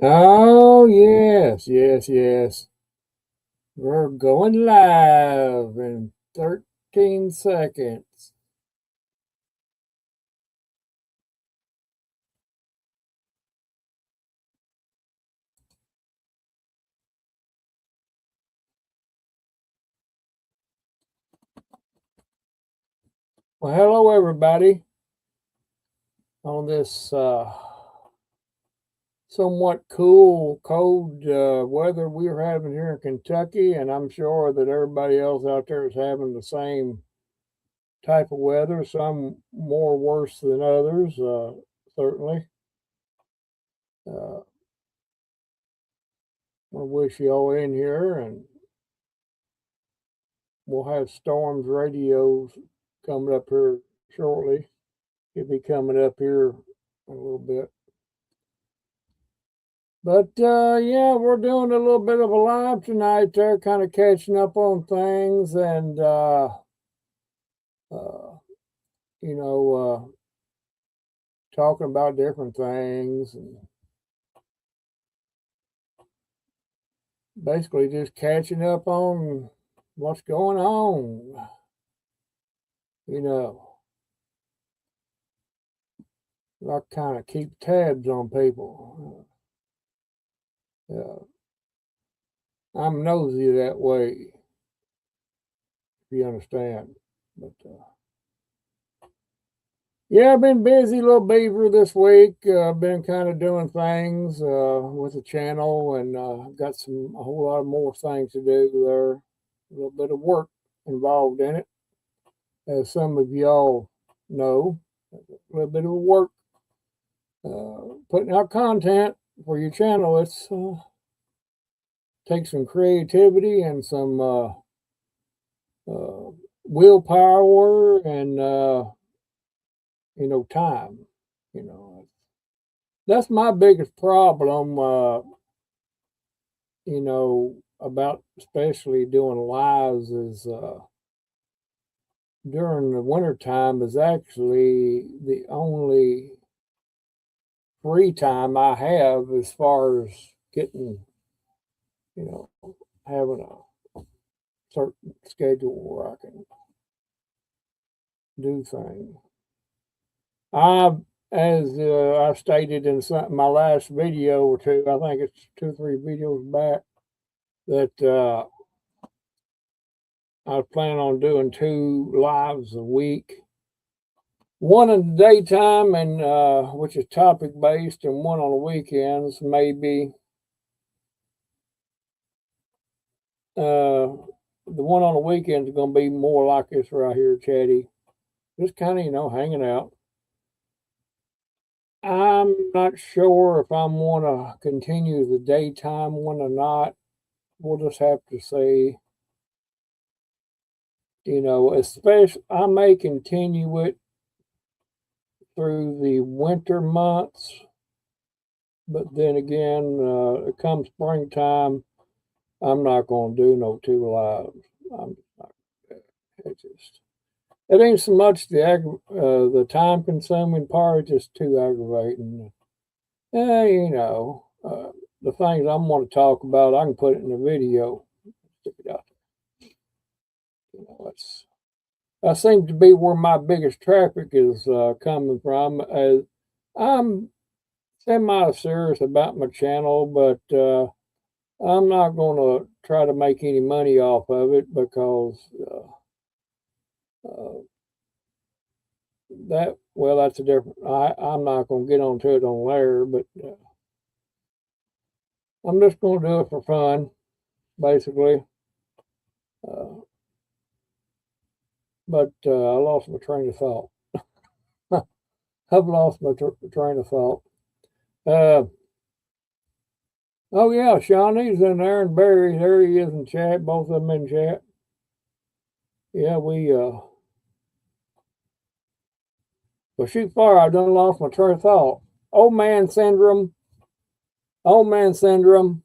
Oh, yes, yes, yes. We're going live in 13 seconds. Well, hello, everybody, on this somewhat cool, cold weather we're having here in Kentucky, and I'm sure that everybody else out there is having the same type of weather, some more worse than others, certainly. Uh, I wish you all in here, and we'll have Storms radios coming up here shortly. He'll be coming up here in a little bit. But yeah, we're doing a little bit of a live tonight there, kind of catching up on things and, uh, you know, talking about different things and basically just catching up on what's going on. You know, I kind of keep tabs on people. I'm nosy that way, if you understand. But yeah, I've been busy, little beaver, this week. I've been kind of doing things with the channel, and got a whole lot more things to do there. A little bit of work involved in it, as some of y'all know. A little bit of work putting out content for your channel. It's takes some creativity and some uh, willpower and time. You know, that's my biggest problem. About especially doing lives is during the winter time is actually the only free time I have as far as getting, you know, having a certain schedule where I can do things. I, as I've stated in my last video or two, I think it's 2 or 3 videos back, that I was planning on doing 2 lives a week, one in the daytime and which is topic based, and one on the weekends. Maybe the one on the weekends is going to be more like this right here, chatty, just kind of hanging out. I'm not sure if I'm want to continue the daytime one or not. We'll just have to see. Especially I may continue it through the winter months, but then again, it comes springtime, I'm not going to do no 2 lives. I'm not. It just it ain't so much the time consuming part, just too aggravating. The things I'm going to talk about, I can put it in a video, stick it out there. That's that seems to be where my biggest traffic is coming from. I'm semi serious about my channel, but I'm not going to try to make any money off of it because uh, that's a different. I'm not going to get onto it on there, but I'm just going to do it for fun, basically. Uh, but I lost my train of thought. I've lost my train of thought. Uh, oh yeah, Shawnee's in there and Barry. There he is in chat. Both of them in chat. Yeah, well, shoot far. I done lost my train of thought. Old man syndrome. Old man syndrome.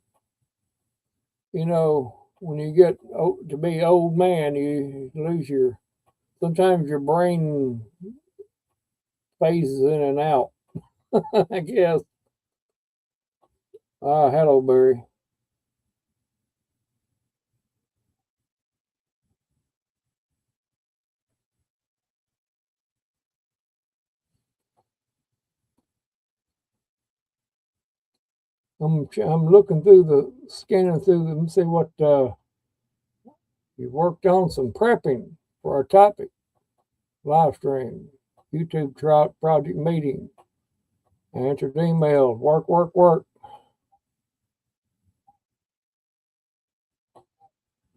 When you get to be old man, you lose sometimes your brain phases in and out. I guess. Hello, Barry. I'm looking through scanning through them, see what you worked on. Some prepping for our topic, live stream, YouTube project meeting, answered emails, work.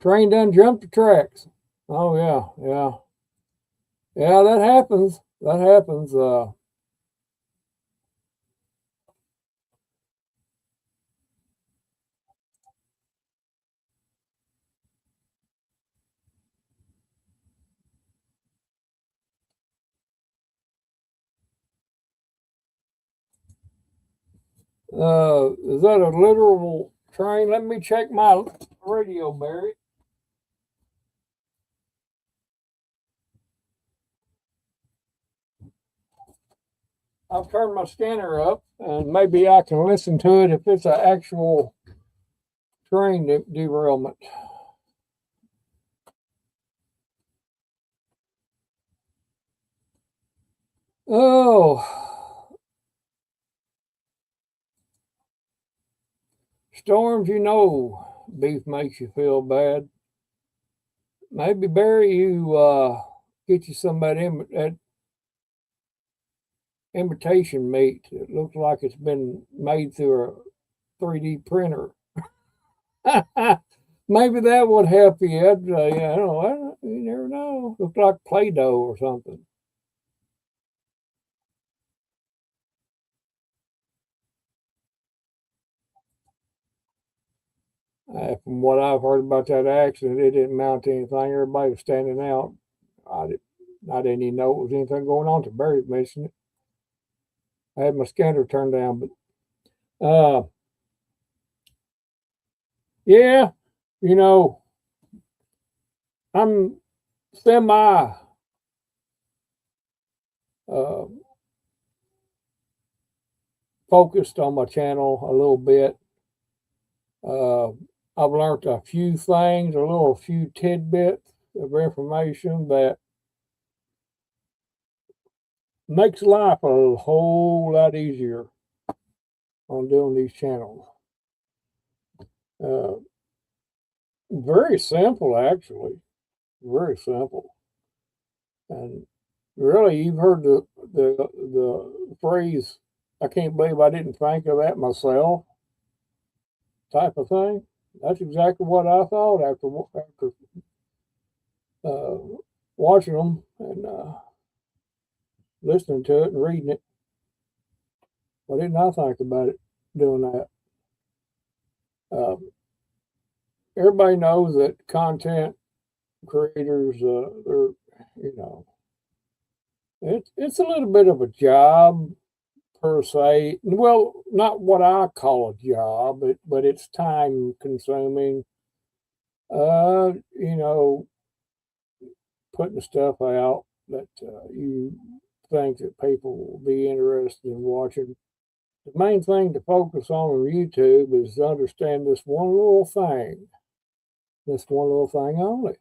Train done jumped the tracks. Oh yeah. That happens. That happens. Is that a literal train? Let me check my radio, Barry. I've turned my scanner up, and maybe I can listen to it if it's an actual train derailment. Oh, storms, beef makes you feel bad. Maybe, Barry, you get you some of that imitation meat. It looks like it's been made through a 3D printer. Maybe that would help you. You never know. Looks like Play-Doh or something. From what I've heard about that accident, it didn't amount to anything. Everybody was standing out. I didn't even know it was anything going on till Barry mentioned it. I had my scanner turned down, but yeah, you know, I'm semi uh, focused on my channel a little bit. Uh, I've learned a few things, a few tidbits of information that makes life a whole lot easier on doing these channels. Uh, Very simple, actually. Very simple. And really, you've heard the phrase, "I can't believe I didn't think of that myself," type of thing. That's exactly what I thought after uh, watching them and listening to it and reading it. Why didn't I think about it doing that? Um, Everybody knows that content creators, they're, you know, it's a little bit of a job per se. Well, not what I call a job, but it's time consuming. You know, putting stuff out that you think that people will be interested in watching. The main thing to focus on YouTube is to understand this one little thing only.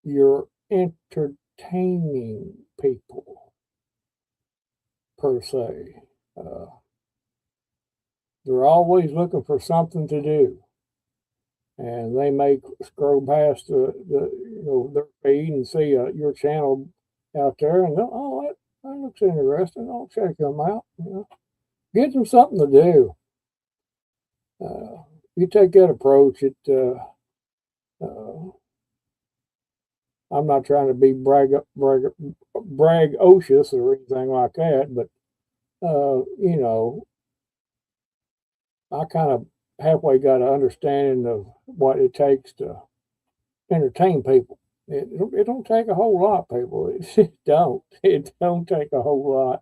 You're entertaining people per se. Uh, they're always looking for something to do, and they may scroll past their feed and see your channel out there, and that looks interesting. I'll check them out. Get them something to do. You take that approach, uh, I'm not trying to be braggadocious or anything like that, but I kind of halfway got an understanding of what it takes to entertain people. It don't take a whole lot, people. It don't. It don't take a whole lot.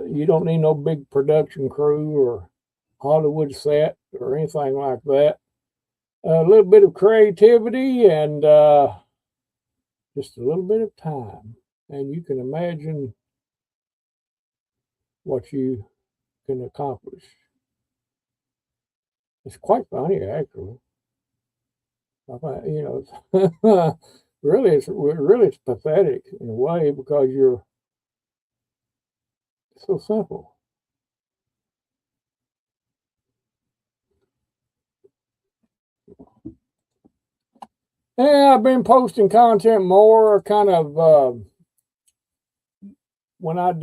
You don't need no big production crew or Hollywood set or anything like that. A little bit of creativity and just a little bit of time, and you can imagine what you can accomplish. It's quite funny, actually. I find, really it's pathetic in a way because you're so simple. Yeah, I've been posting content more, kind of when I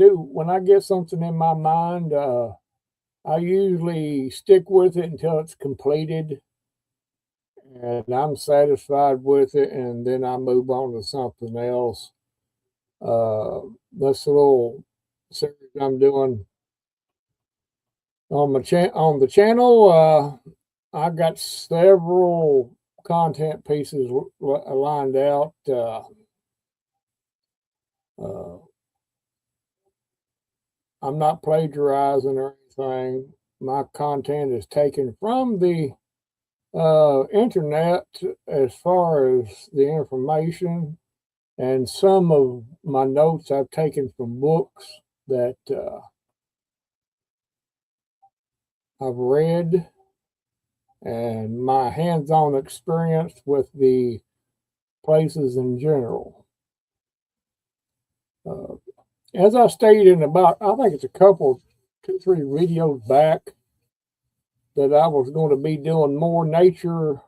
get something in my mind, I usually stick with it until it's completed and I'm satisfied with it, and then I move on to something else. That's a little series I'm doing on on the channel. I got several content pieces lined out. Uh, I'm not plagiarizing or anything. My content is taken from the internet as far as the information, and some of my notes I've taken from books that I've read, and my hands-on experience with the places in general. As I stated in about, I think it's a couple, 2, 3 videos back, that I was going to be doing more nature,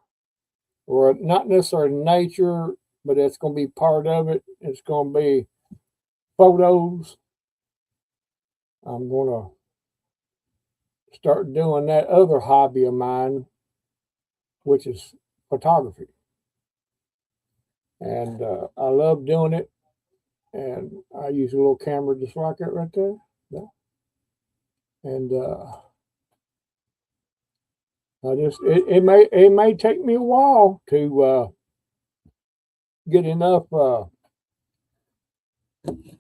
or not necessarily nature, but it's going to be part of it. It's going to be photos. I'm going to start doing that other hobby of mine, which is photography. And I love doing it. And I use a little camera just like that right there. Yeah. And it may take me a while to get enough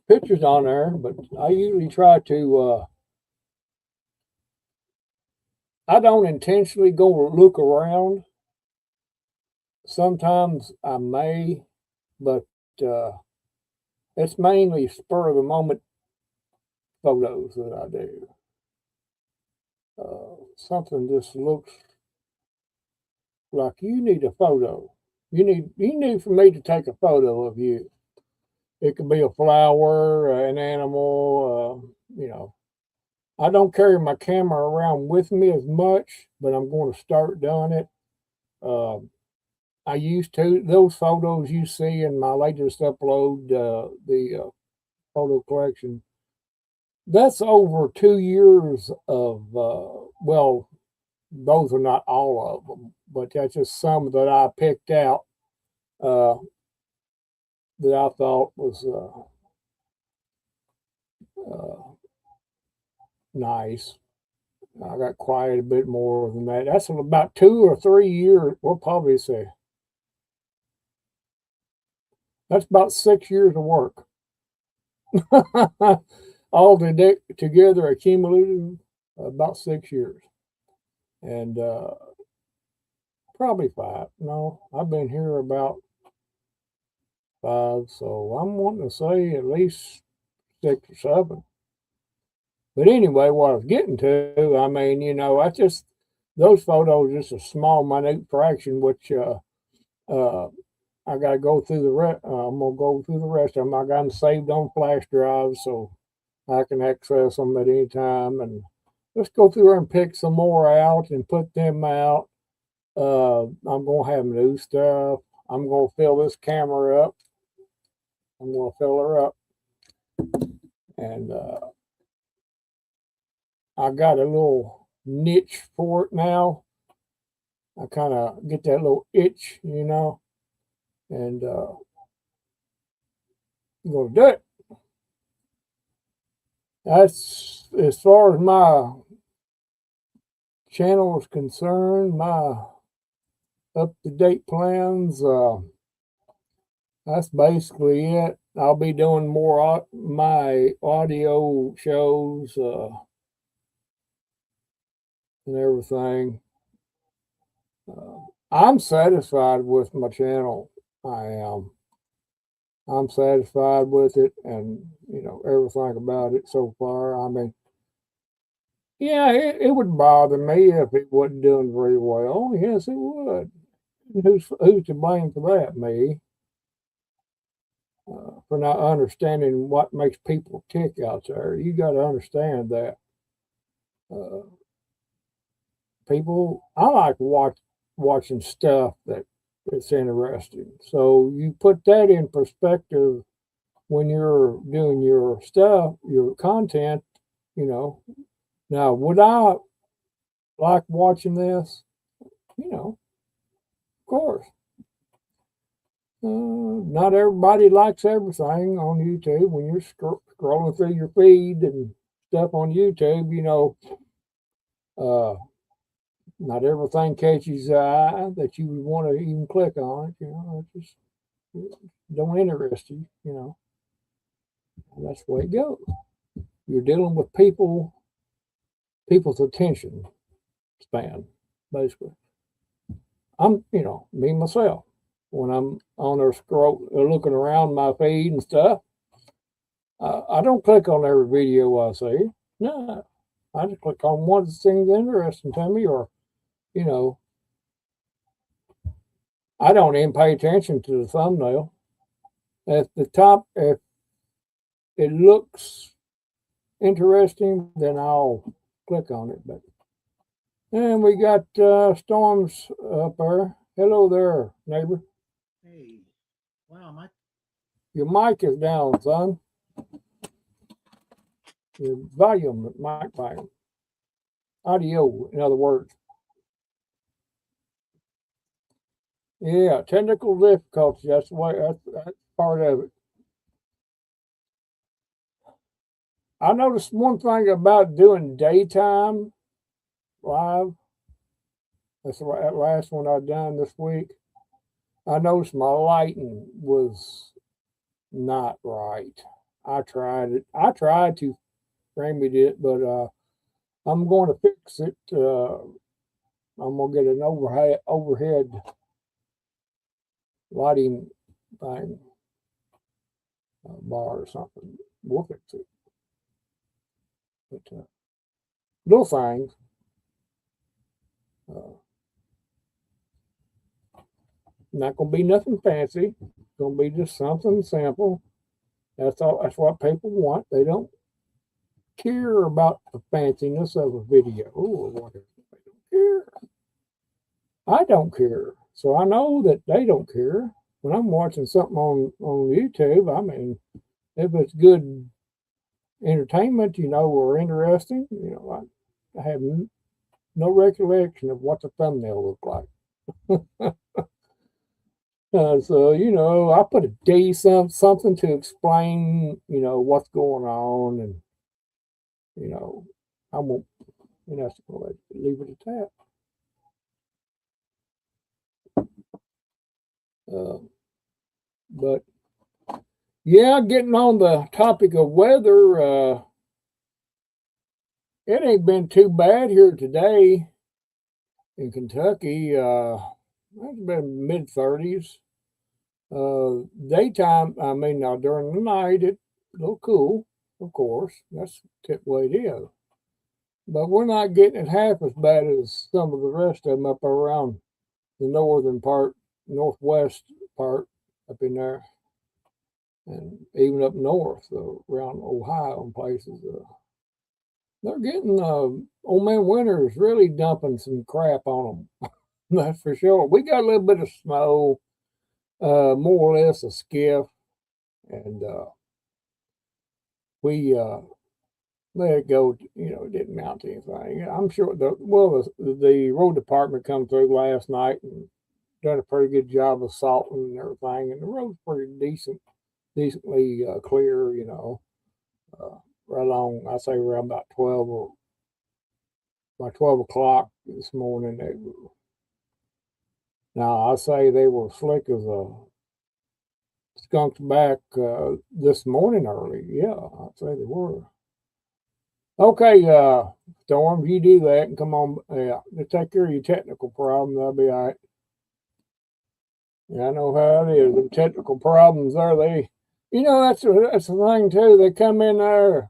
pictures on there, but I usually try to. I don't intentionally go look around. Sometimes I may, but it's mainly spur of the moment photos that I do. Something just looks like you need a photo. You need for me to take a photo of you. It could be a flower, an animal. I don't carry my camera around with me as much, but I'm going to start doing it. Uh, I used to those photos you see in my latest upload, the photo collection. That's over 2 years of well, those are not all of them, but that's just some that I picked out uh, that I thought was nice. I got quiet a bit more than that. That's about 2 or 3 years. We'll probably say that's about 6 years of work. All together, accumulated about 6 years, and probably 5. No, I've been here about 5, so I'm wanting to say at least 6 or 7. But anyway, what I was getting to, I mean, I just those photos just a small, minute fraction, which uh, I got to go through the rest. I'm gonna go through the rest of them. I got them saved on flash drives, so I can access them at any time. And let's go through there and pick some more out and put them out. I'm gonna have new stuff. I'm gonna fill this camera up. I'm gonna fill her up, and I got a little niche for it now. I kind of get that little itch, and I'm gonna do it. That's as far as my channel is concerned. My up to date plans. That's basically it. I'll be doing more my audio shows and everything. I'm satisfied with my channel. I am. I'm satisfied with it, and everything about it so far. I mean, Yeah, it would bother me if it wasn't doing very well. Yes, it would. Who's to blame for that? Me, for not understanding what makes people tick out there. You got to understand that uh, people. I like watching stuff that's interesting. So you put that in perspective when you're doing your stuff, your content. You know, now would I like watching this? Of course. Not everybody likes everything on YouTube. When you're scrolling through your feed and stuff on YouTube, uh, not everything catches the eye that you would want to even click on it. It just don't interest you. That's the way it goes. You're dealing with people's attention span, basically. Me myself, when I'm on there looking around my feed and stuff, I don't click on every video I see. No, I just click on one that seems interesting to me, or you know, I don't even pay attention to the thumbnail. If it looks interesting, then I'll click on it. And we got Storms up there. Hello there, neighbor. Hey, wow, Your mic is down, son. Your mic volume, audio, in other words. Yeah, technical difficulties. That's part of it. I noticed one thing about doing daytime live. That's that last one I done this week. I noticed my lighting was not right. I tried it. I tried to remedy it, but I'm going to fix it. I'm gonna get an overhead lighting thing, bar or something. We'll fix it. But little things. Not gonna be nothing fancy. It's gonna be just something simple. That's all. That's what people want. They don't care about the fanciness of a video or whatever. They don't care. I don't care. So I know that they don't care. When I'm watching something on YouTube, I mean, if it's good entertainment, or interesting, I have no recollection of what the thumbnail looked like. So I put a D something to explain, what's going on, and I won't, leave it at that. But yeah, getting on the topic of weather, it ain't been too bad here today in Kentucky. It's been mid-30s. Daytime, I mean, now during the night, it's a little cool, of course. That's the way it is. But we're not getting it half as bad as some of the rest of them up around the northern part, northwest part up in there. And even up north, around Ohio and places. They're getting, old man winter's really dumping some crap on them. That's for sure. We got a little bit of snow, more or less a skiff, and we let it go. It didn't mount to anything. I'm sure the road department come through last night and done a pretty good job of salting and everything, and the road's pretty decently clear. Right along. I say around about 12 or by 12 o'clock this morning. Now I say they were slick as a skunked back this morning early. Yeah, I'd say they were. Okay, Storm, you do that and come on. Yeah, take care of your technical problem. That'll be all right. Yeah, I know how it is. The technical problems are that's the thing too. They come in there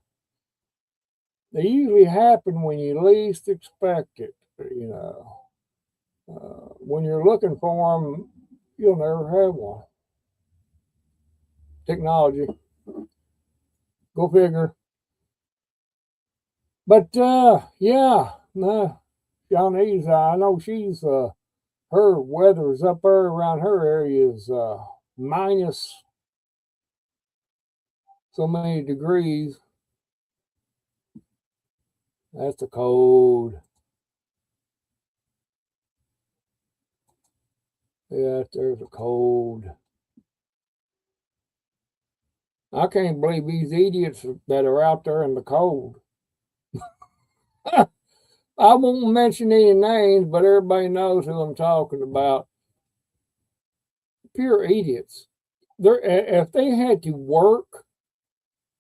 They usually happen when you least expect it. When you're looking for them, you'll never have one. Technology, go figure. But yeah, no, Shawnee's. I know she's. Her weather's up there around her area is minus so many degrees. That's the cold. Yeah, there's a cold. I can't believe these idiots that are out there in the cold. I won't mention any names, but everybody knows who I'm talking about. Pure idiots. If they had to work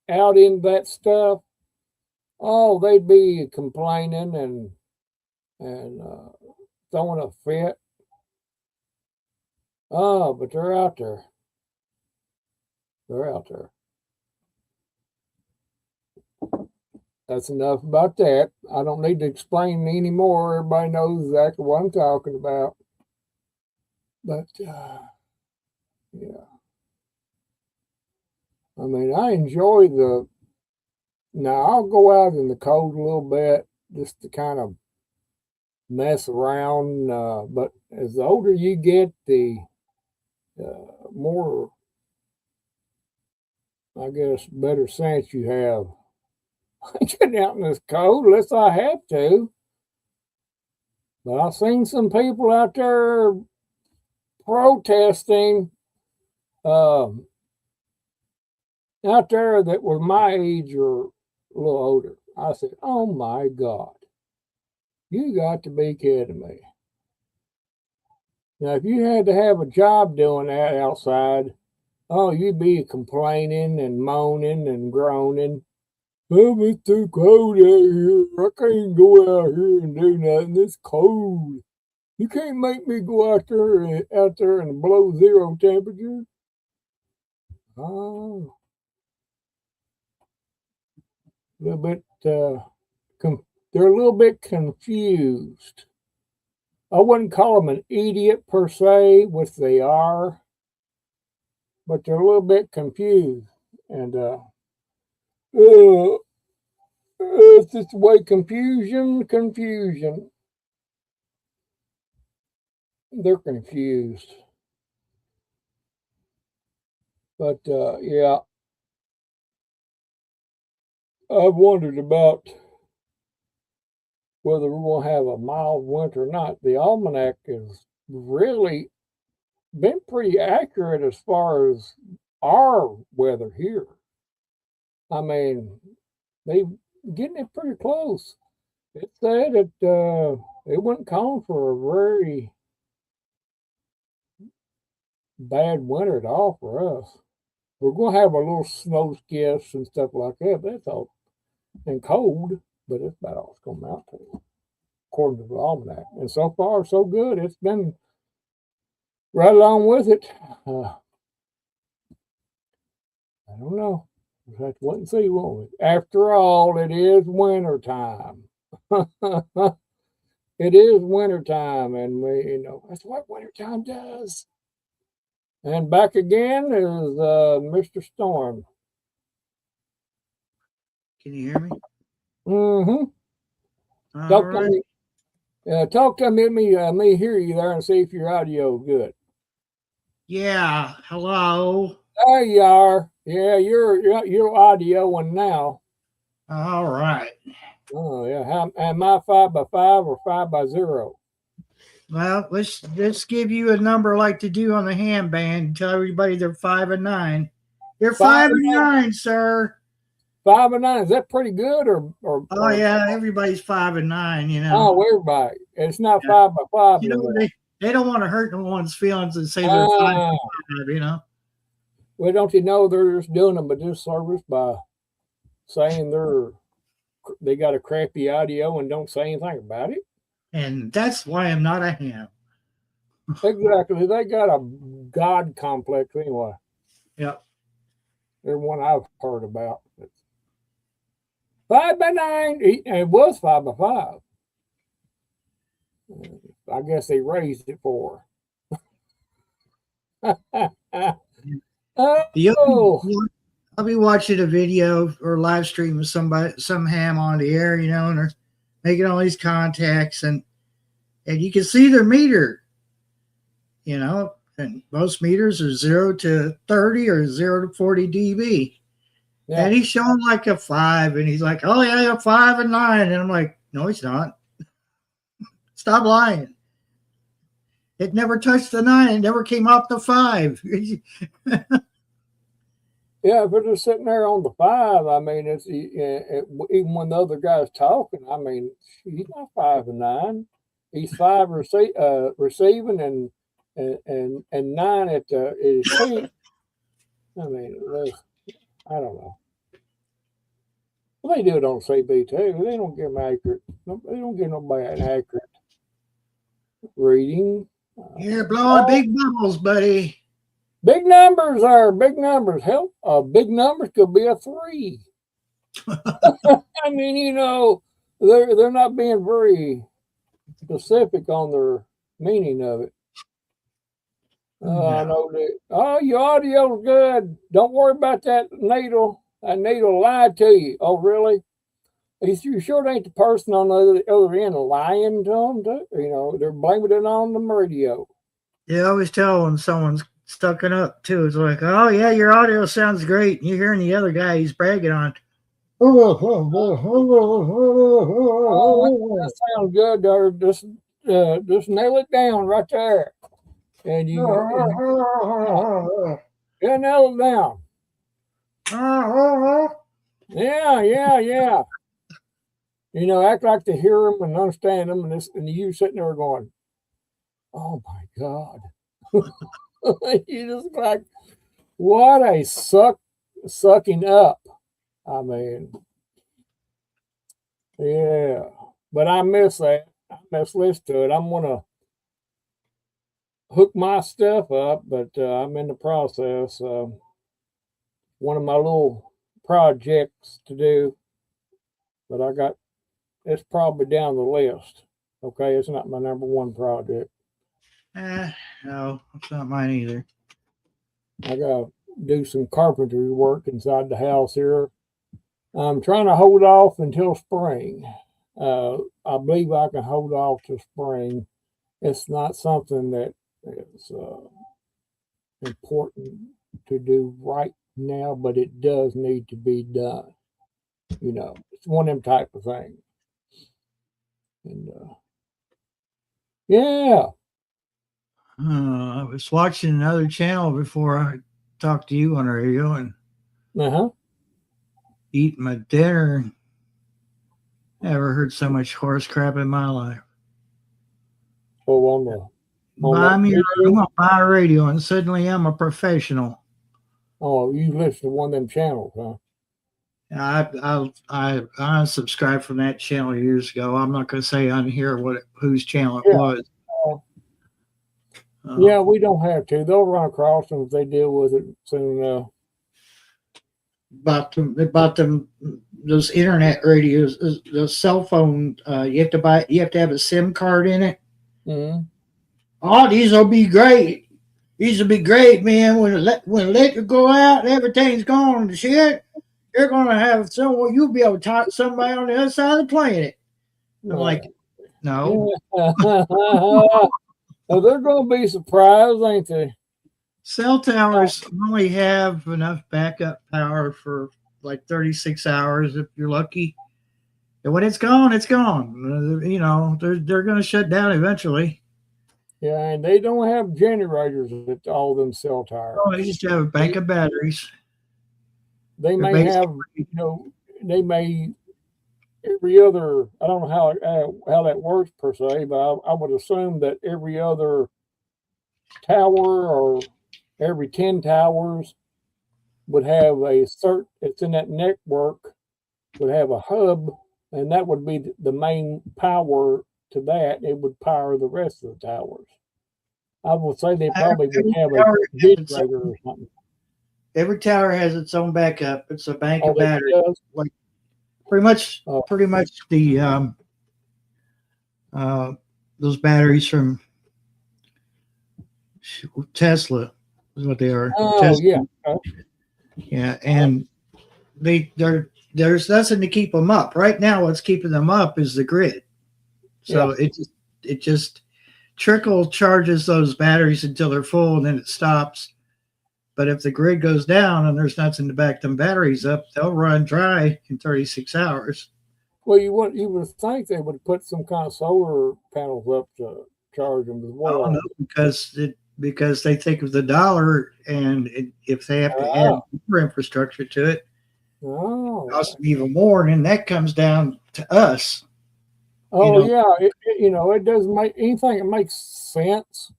out in that stuff, oh, they'd be complaining and throwing a fit. Oh, but they're out there. They're out there. That's enough about that. I don't need to explain anymore. Everybody knows exactly what I'm talking about. But yeah, I mean, I enjoy the. Now I'll go out in the cold a little bit just to kind of mess around. But as the older you get, the more, I guess, better sense you have. Getting out in this cold unless I have to. But I've seen some people out there protesting out there that were my age or a little older. I said, oh my God, you got to be kidding me. Now, if you had to have a job doing that outside, oh, you'd be complaining and moaning and groaning. Oh, it's too cold out here. I can't go out here and do nothing. It's cold. You can't make me go out there in below zero temperature. Oh, a little bit. They're a little bit confused. I wouldn't call them an idiot per se, which they are, but they're a little bit confused. And it's just the way confusion. They're confused. But yeah, I've wondered about whether we're going to have a mild winter or not. The almanac has really been pretty accurate as far as our weather here. I mean, they getting it pretty close. It said that it wasn't calling for a very bad winter at all for us. We're going to have a little snow skiffs and stuff like that. That's all. And cold, but that's about all it's going to amount to, according to the almanac. And so far, so good. It's been right along with it. I don't know. We'll have to wait and see, won't we? After all, it is winter time. It is winter time, and that's what winter time does. And back again is Mr. Storm. Can you hear me? Mm-hmm. Talk to me. Let me hear you there and see if your audio is good. Yeah. Hello. There you are. Yeah, you're audio now. All right. Oh yeah. Am I 5x5 or 5x0? Well, let's give you a number like to do on the handband. Tell everybody they're 5 and 9. You're 5 and 9, sir. 5 and 9. Is that pretty good or Oh yeah, everybody's 5 and 9. Oh, everybody. It's not 5x5 anymore. They don't want to hurt no one's feelings and say they're 5 and 5. Well, don't you know they're just doing them a disservice by saying they got a crappy audio and don't say anything about it? And that's why I'm not a ham. Exactly. They got a God complex anyway. Yep. Everyone I've heard about. 5x9. It was 5x5. I guess they raised it for her. Oh, I'll be watching a video or live stream with some ham on the air, and they're making all these contacts, and you can see their meter, and most meters are 0 to 30 or 0 to 40 dB. yeah. And he's showing like a 5, and he's like, oh yeah, a 5 and 9. And I'm like, no, he's not. Stop lying. It never touched the 9. It never came off the 5. Yeah, if they're just sitting there on the 5, I mean, even when the other guy's talking, I mean, he's not 5 and 9. He's 5 receiving and 9 at his feet. I mean, I don't know. Well, they do it on CB too. They don't give them accurate. They don't give nobody an accurate reading. You're blowing big bubbles, buddy. Big numbers are big numbers. Hell, big numbers could be a 3. I mean, they're not being very specific on their meaning of it. I know that. Oh, your audio's good. Don't worry about that needle. That needle lied to you. Oh, really? You sure it ain't the person on the other end lying to them? Too? They're blaming it on the radio. Yeah, I always tell when someone's stuck it up too. It's like, oh yeah, your audio sounds great. And you're hearing the other guy he's bragging on. Oh, that sounds good. There. Just nail it down right there, and you nail it down. Yeah. Act like to hear them and understand them, and you sitting there going, "Oh my God." You just like, what a sucking up. I mean, yeah, but I miss that. I miss listening to it. I'm gonna hook my stuff up, but I'm in the process. One of my little projects to do, but it's probably down the list. Okay, it's not my number one project. No, it's not mine either. I gotta do some carpentry work inside the house here. I'm trying to hold off until spring. I believe I can hold off till spring. It's not something that is important to do right now, but it does need to be done. It's one of them type of things. And yeah. I was watching another channel before I talked to you on the radio and eating my dinner. Never heard so much horse crap in my life. Oh, Buy me my radio, and suddenly I'm a professional. Oh, you listen to one of them channels, huh? I unsubscribed from that channel years ago. I'm not going to say on here whose channel it was. Yeah, we don't have to. They'll run across them if they deal with it soon enough. About them those internet radios, the cell phone. You have to have a SIM card in it. Mm-hmm. Oh, these will be great. These will be great, man. When electric go out, everything's gone to shit. You're gonna have someone. You'll be able to talk to somebody on the other side of the planet. I'm like, no. Well, they're going to be surprised, ain't they? Cell towers only have enough backup power for like 36 hours if you're lucky. And when it's gone, it's gone. They're going to shut down eventually. Yeah, and they don't have generators at all them cell towers. Oh, they just have a bank of batteries. They may have, they may every other. I don't know how that works per se, but I would assume that every other tower or every 10 towers would have it's in that network, would have a hub, and that would be the main power to that. It would power the rest of the towers. I would say they probably would have a generator or something. Every tower has its own backup. It's a bank of batteries. pretty much the those batteries from Tesla is what they are. Oh, Tesla. yeah. Yeah, and there's nothing to keep them up right now. What's keeping them up is the grid. So it just trickle charges those batteries until they're full, and then it stops. But if the grid goes down and there's nothing to back them batteries up, they'll run dry in 36 hours. Well, you would think they would put some kind of solar panels up to charge them as well. Oh, no, because they think of the dollar, and if they have to add more infrastructure to it, it costs them even more, and then that comes down to us. Oh, it doesn't make anything that makes sense.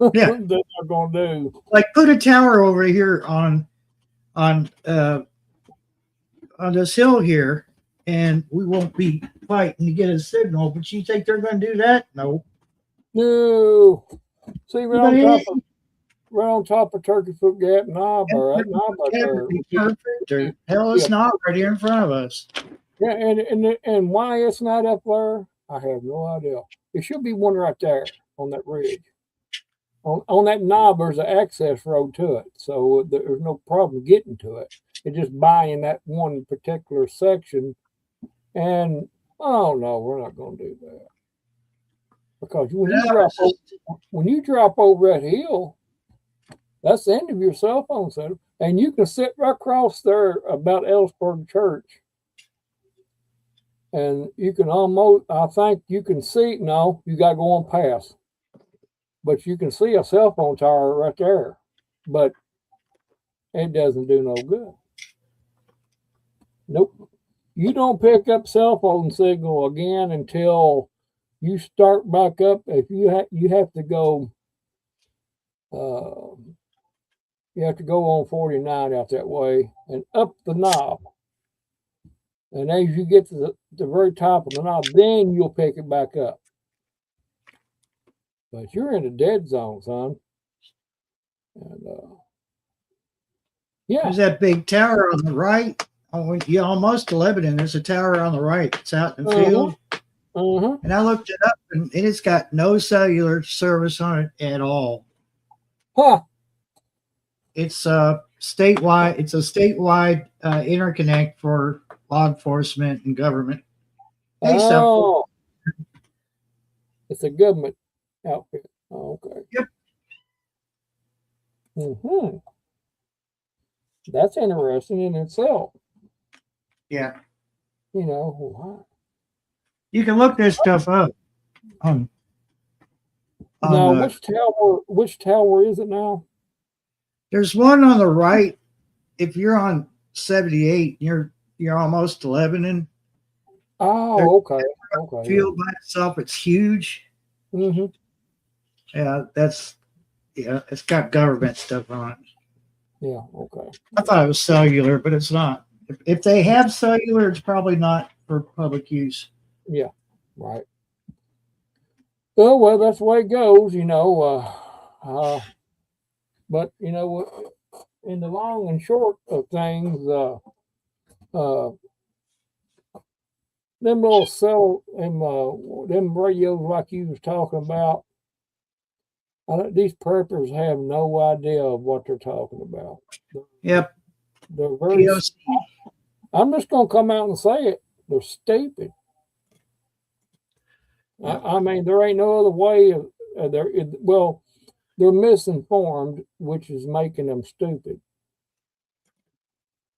Yeah, that they're gonna do. Like put a tower over here on this hill here, and we won't be fighting to get a signal. But you think they're going to do that? No. No. See, right on top of Turkey Foot Gap Knob, or that knob right there. Perfect. Hell, it's not right here in front of us. Yeah, and why it's not up there, I have no idea. It should be one right there on that ridge. On that knob, there's an access road to it, so there's no problem getting to it. It's just buying that one particular section, and oh no, we're not going to do that, because when you drop over that hill, that's the end of your cell phone center, and you can sit right across there about Ellsberg Church, and you can I think you can see. No, you got to go on past. But you can see a cell phone tower right there, but it doesn't do no good. Nope. You don't pick up cell phone signal again until you start back up. If you have to go, you have to go on 49 out that way and up the knob. And as you get to the very top of the knob, then you'll pick it back up. But you're in a dead zone, son. And there's that big tower on the right. Oh, yeah, almost to Lebanon. There's a tower on the right. It's out in the field. And I looked it up, and it's got no cellular service on it at all. Huh. It's statewide. It's a statewide interconnect for law enforcement and government. Oh, it's a government outfit. Oh, okay. Yep. That's interesting in itself. Yeah. You know, you can look this stuff up. Now, which tower is it now? There's one on the right. If you're on 78, you're almost to Lebanon. Oh, okay. Field by itself, it's huge. Mm-hmm. Yeah, it's got government stuff on it. Yeah, okay. I thought it was cellular, but it's not. If they have cellular, it's probably not for public use. Yeah, right. Oh, well, that's the way it goes, but in the long and short of things, them them radios like you was talking about, these preppers have no idea of what they're talking about. Yep. They're very. I'm just going to come out and say it. They're stupid. Yep. I mean, there ain't no other way. They're misinformed, which is making them stupid.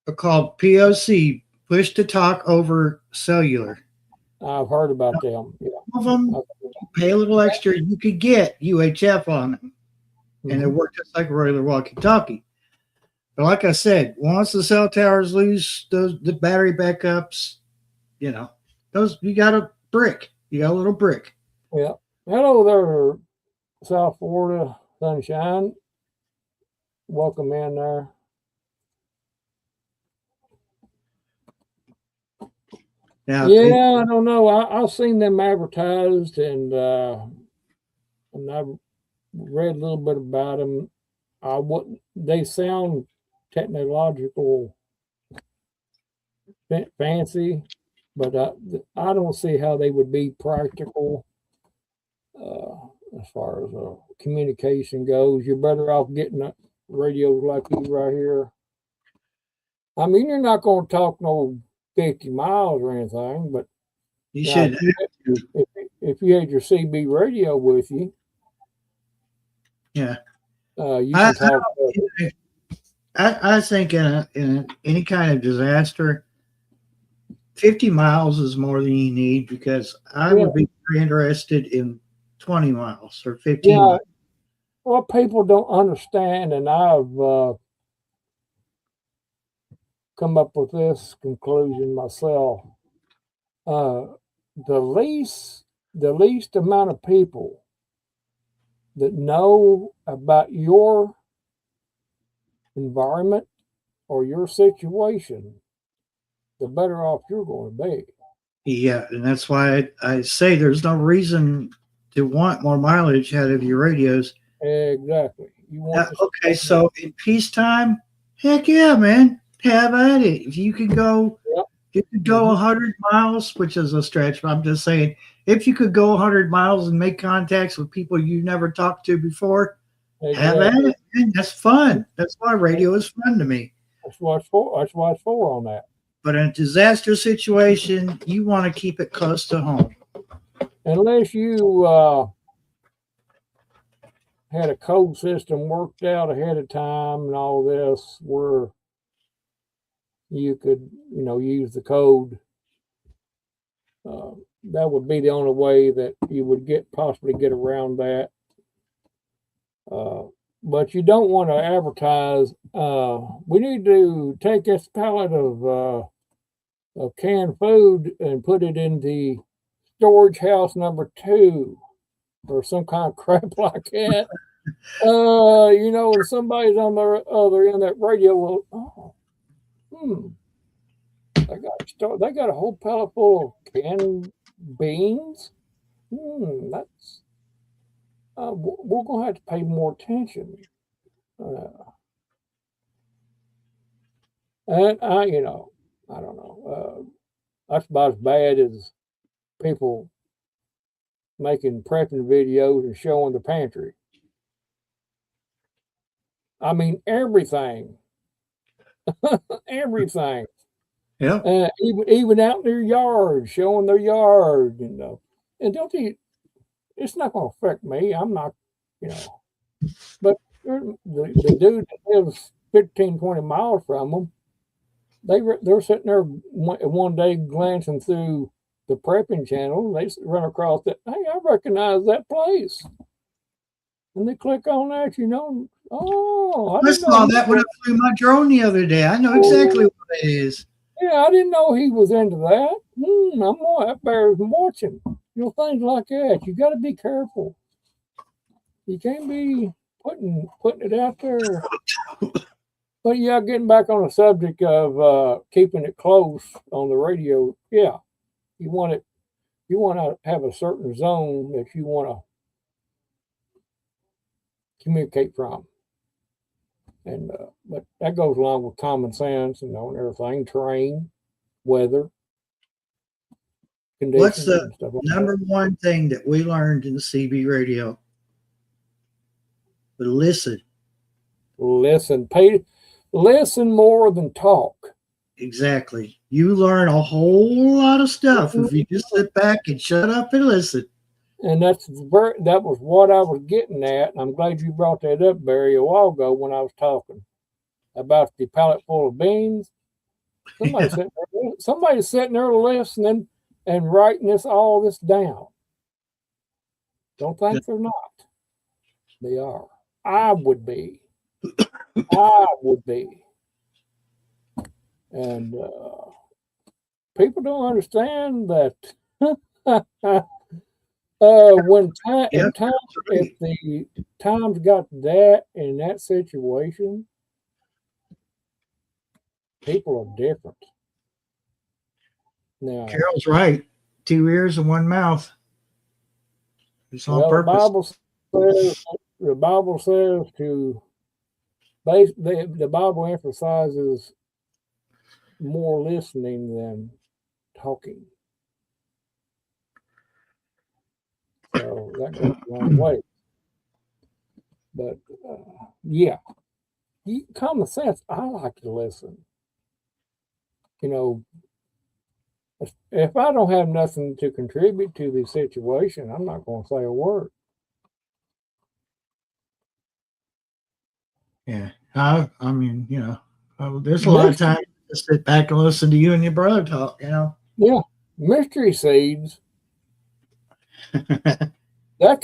They're called POC, push to talk over cellular. I've heard about them. Yeah. Some of them pay a little extra. You could get UHF on them, and they work just like a regular walkie-talkie. But like I said, once the cell towers lose the battery backups, you got a brick. You got a little brick. Yeah. Hello there, South Florida sunshine. Welcome in there. Now, I don't know. I've seen them advertised, and I've read a little bit about them. They sound technological fancy, but I don't see how they would be practical as far as communication goes. You're better off getting radios like these right here. I mean, you're not going to talk no 50 miles or anything, but You should. if you had your CB radio with you, Yeah. You can talk. I think in any kind of disaster, 50 miles is more than you need, because I would be very interested in 20 miles or 15 miles. What people don't understand, and I've come up with this conclusion myself. The least amount of people that know about your environment or your situation, the better off you're going to be. Yeah, and that's why I say there's no reason to want more mileage out of your radios. Exactly. You want okay, so in peacetime, heck yeah, man, have at it. If you could go, you could go 100 miles, which is a stretch, but I'm just saying, if you could go 100 miles and make contacts with people you never talked to before, have at it. Man, that's fun. That's why radio is fun to me. That's what it's for. That's why it's for on that. But in a disaster situation, you want to keep it close to home. Unless you had a code system worked out ahead of time and all this, where you could, use the code. That would be the only way that you would possibly get around that. But you don't want to advertise. We need to take this pallet of canned food and put it in the storage house number 2, or some kind of crap like that. And somebody's on the other end of that radio. Well, they got a whole pallet full of canned beans. That's we're gonna have to pay more attention. And I don't know. That's about as bad as people making prepping videos and showing the pantry. I mean, everything. Everything. Yeah. Even out in their yard, showing their yard, and don't they? It's not going to affect me. I'm not, But the dude that lives 15, 20 miles from them, they're sitting there one day glancing through the prepping channel. They run across that. Hey, I recognize that place, and they click on that. I saw that when I flew my drone the other day. I know exactly what it is. Yeah, I didn't know he was into that. I'm more that bears watching. Things like that. You got to be careful. You can't be putting it out there. But yeah, getting back on the subject of keeping it close on the radio. Yeah, you want to have a certain zone that you want to communicate from, and but that goes along with common sense and knowing everything, terrain, weather. What's the number one thing that we learned in the CB radio? But listen. Listen more than talk. Exactly. You learn a whole lot of stuff if you just sit back and shut up and listen. And that was what I was getting at. And I'm glad you brought that up, Barry, a while ago when I was talking about the pallet full of beans. Somebody's sitting there listening and writing all this down. Don't think they're not. They are. I would be. And people don't understand that if the times got that in that situation, people are different. Now, Carol's right. 2 ears and 1 mouth. It's on purpose. The Bible says the Bible emphasizes more listening than talking. So that goes a long way. But yeah, common sense. I like to listen. You know, if I don't have nothing to contribute to the situation, I'm not going to say a word. Yeah. I mean, there's a lot of time to sit back and listen to you and your brother talk, Yeah. Mystery seeds. That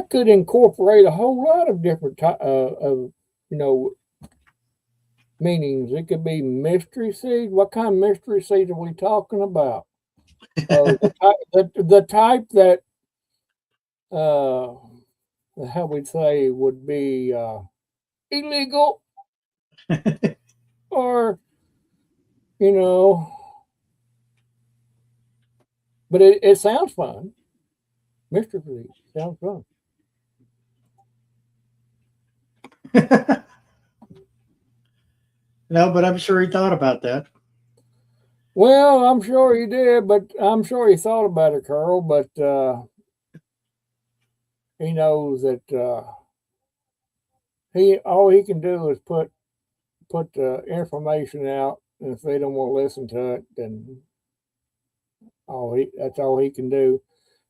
could incorporate a whole lot of different of meanings. It could be mystery seed. What kind of mystery seed are we talking about? The type that how we'd say would be illegal, or but it sounds fun. Mystery seed sounds fun. No, but I'm sure he thought about that. Well, I'm sure he did, but I'm sure he thought about it, Carl. But he knows that all he can do is put information out, and if they don't want to listen to it, then that's all he can do.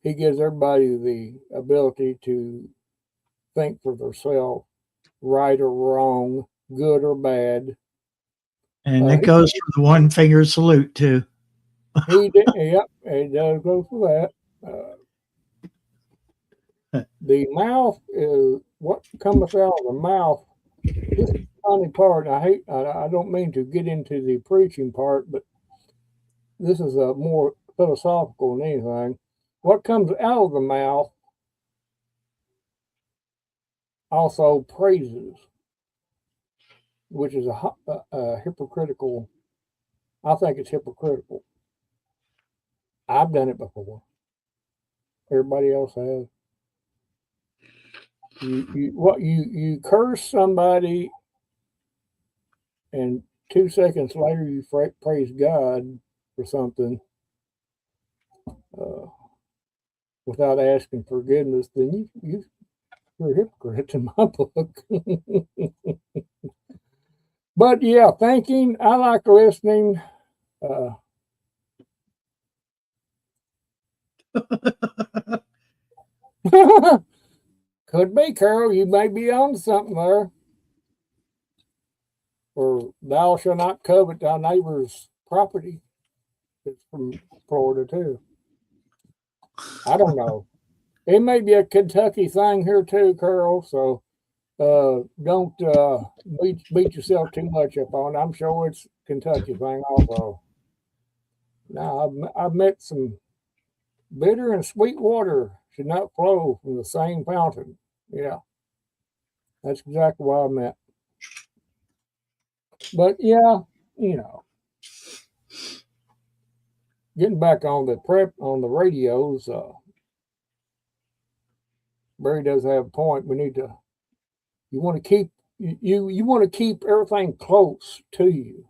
He gives everybody the ability to think for themselves, right or wrong, good or bad. And it goes for the one finger salute too. He did, yep, it does go for that. The mouth is what cometh out of the mouth. This is the funny part. I don't mean to get into the preaching part, but this is a more philosophical than anything. What comes out of the mouth also praises, which is a hypocritical. I think it's hypocritical. I've done it before. Everybody else has. You curse somebody, and 2 seconds later you praise God for something without asking forgiveness. Then you're a hypocrite in my book. But yeah, thinking. I like listening. Could be, Carol. You may be on something there. Or thou shalt not covet thy neighbor's property. It's from Florida too. I don't know. It may be a Kentucky thing here too, Carol. So don't beat yourself too much up on it. I'm sure it's Kentucky thing also. Now I've met some bitter and sweet water should not flow from the same fountain. Yeah, that's exactly what I meant. But yeah, getting back on the radios, Barry does have a point. You want to keep you want to keep everything close to you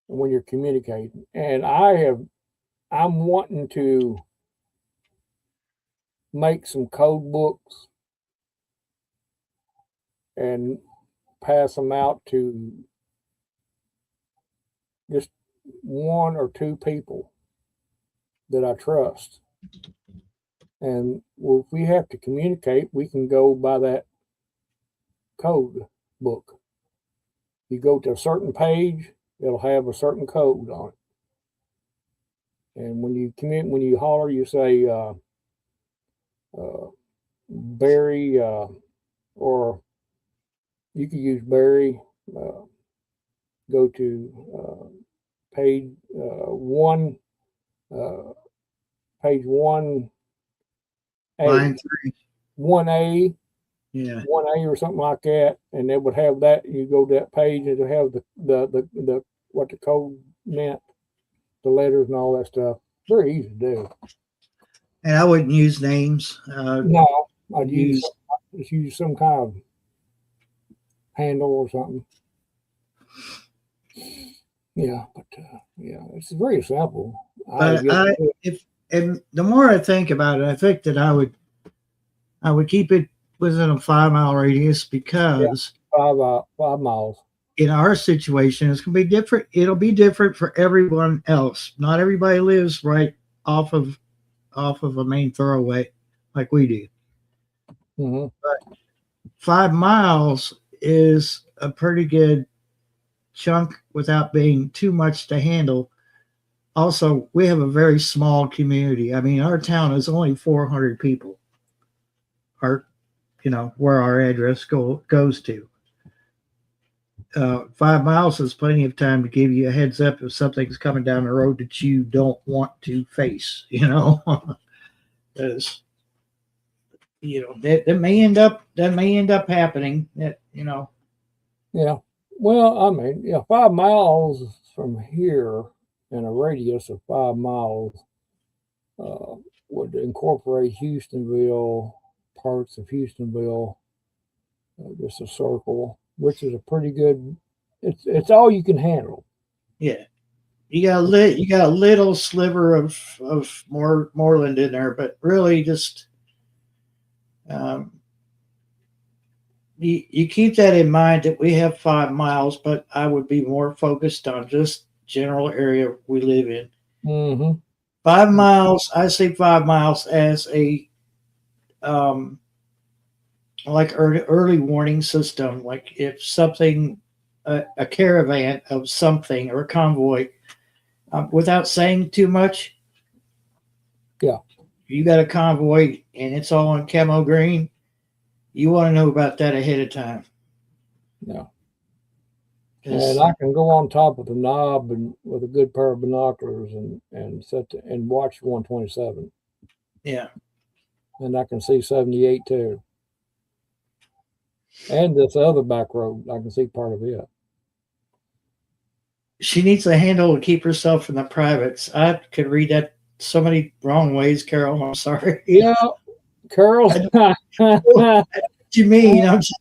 when you're communicating. And I'm wanting to make some code books and pass them out to just one or two people that I trust. And if we have to communicate, we can go by that code book. You go to a certain page, it'll have a certain code on it. And when you holler, you say Barry, or you could use Barry. Go to page one, page 1A, Line 3. 1A, yeah, 1A or something like that, and it would have that. You go to that page, it'll have the what the code meant, the letters and all that stuff. Very easy to do. And I wouldn't use names. No, I'd use some kind of handle or something. Yeah, but yeah, it's very simple. But if and the more I think about it, I think that I would keep it within a 5 mile radius Yeah, because 5 miles. in our situation, it's going to be different. It'll be different for everyone else. Not everybody lives right off of a main thoroughway like we do. Hmm. But 5 miles is a pretty good chunk without being too much to handle. Also, we have a very small community. I mean, our town is only 400 people. Our, where our address goes to. 5 miles is plenty of time to give you a heads up if something's coming down the road that you don't want to face. Because that may end up happening. Yeah. Well, I mean, yeah, 5 miles from here in a radius of 5 miles uh, would incorporate Houstonville, parts of Houstonville, just a circle, which is a pretty good. It's all you can handle. Yeah, you got a little sliver of moorland in there, but really just um, you keep that in mind that we have 5 miles, but I would be more focused on just general area we live in. Mm-hmm. 5 miles, I see 5 miles as a like early warning system. Like if something, a caravan of something or a convoy, without saying too much, Yeah. you got a convoy and it's all on camo green. You want to know about that ahead of time. Yeah. And I can go on top of the knob and with a good pair of binoculars and watch 127. Yeah. And I can see 78 too. And this other back road, I can see part of it. She needs a handle to keep herself in the privates. I could read that so many wrong ways, Carol. I'm sorry. Yeah, Carol. What you mean? I'm just,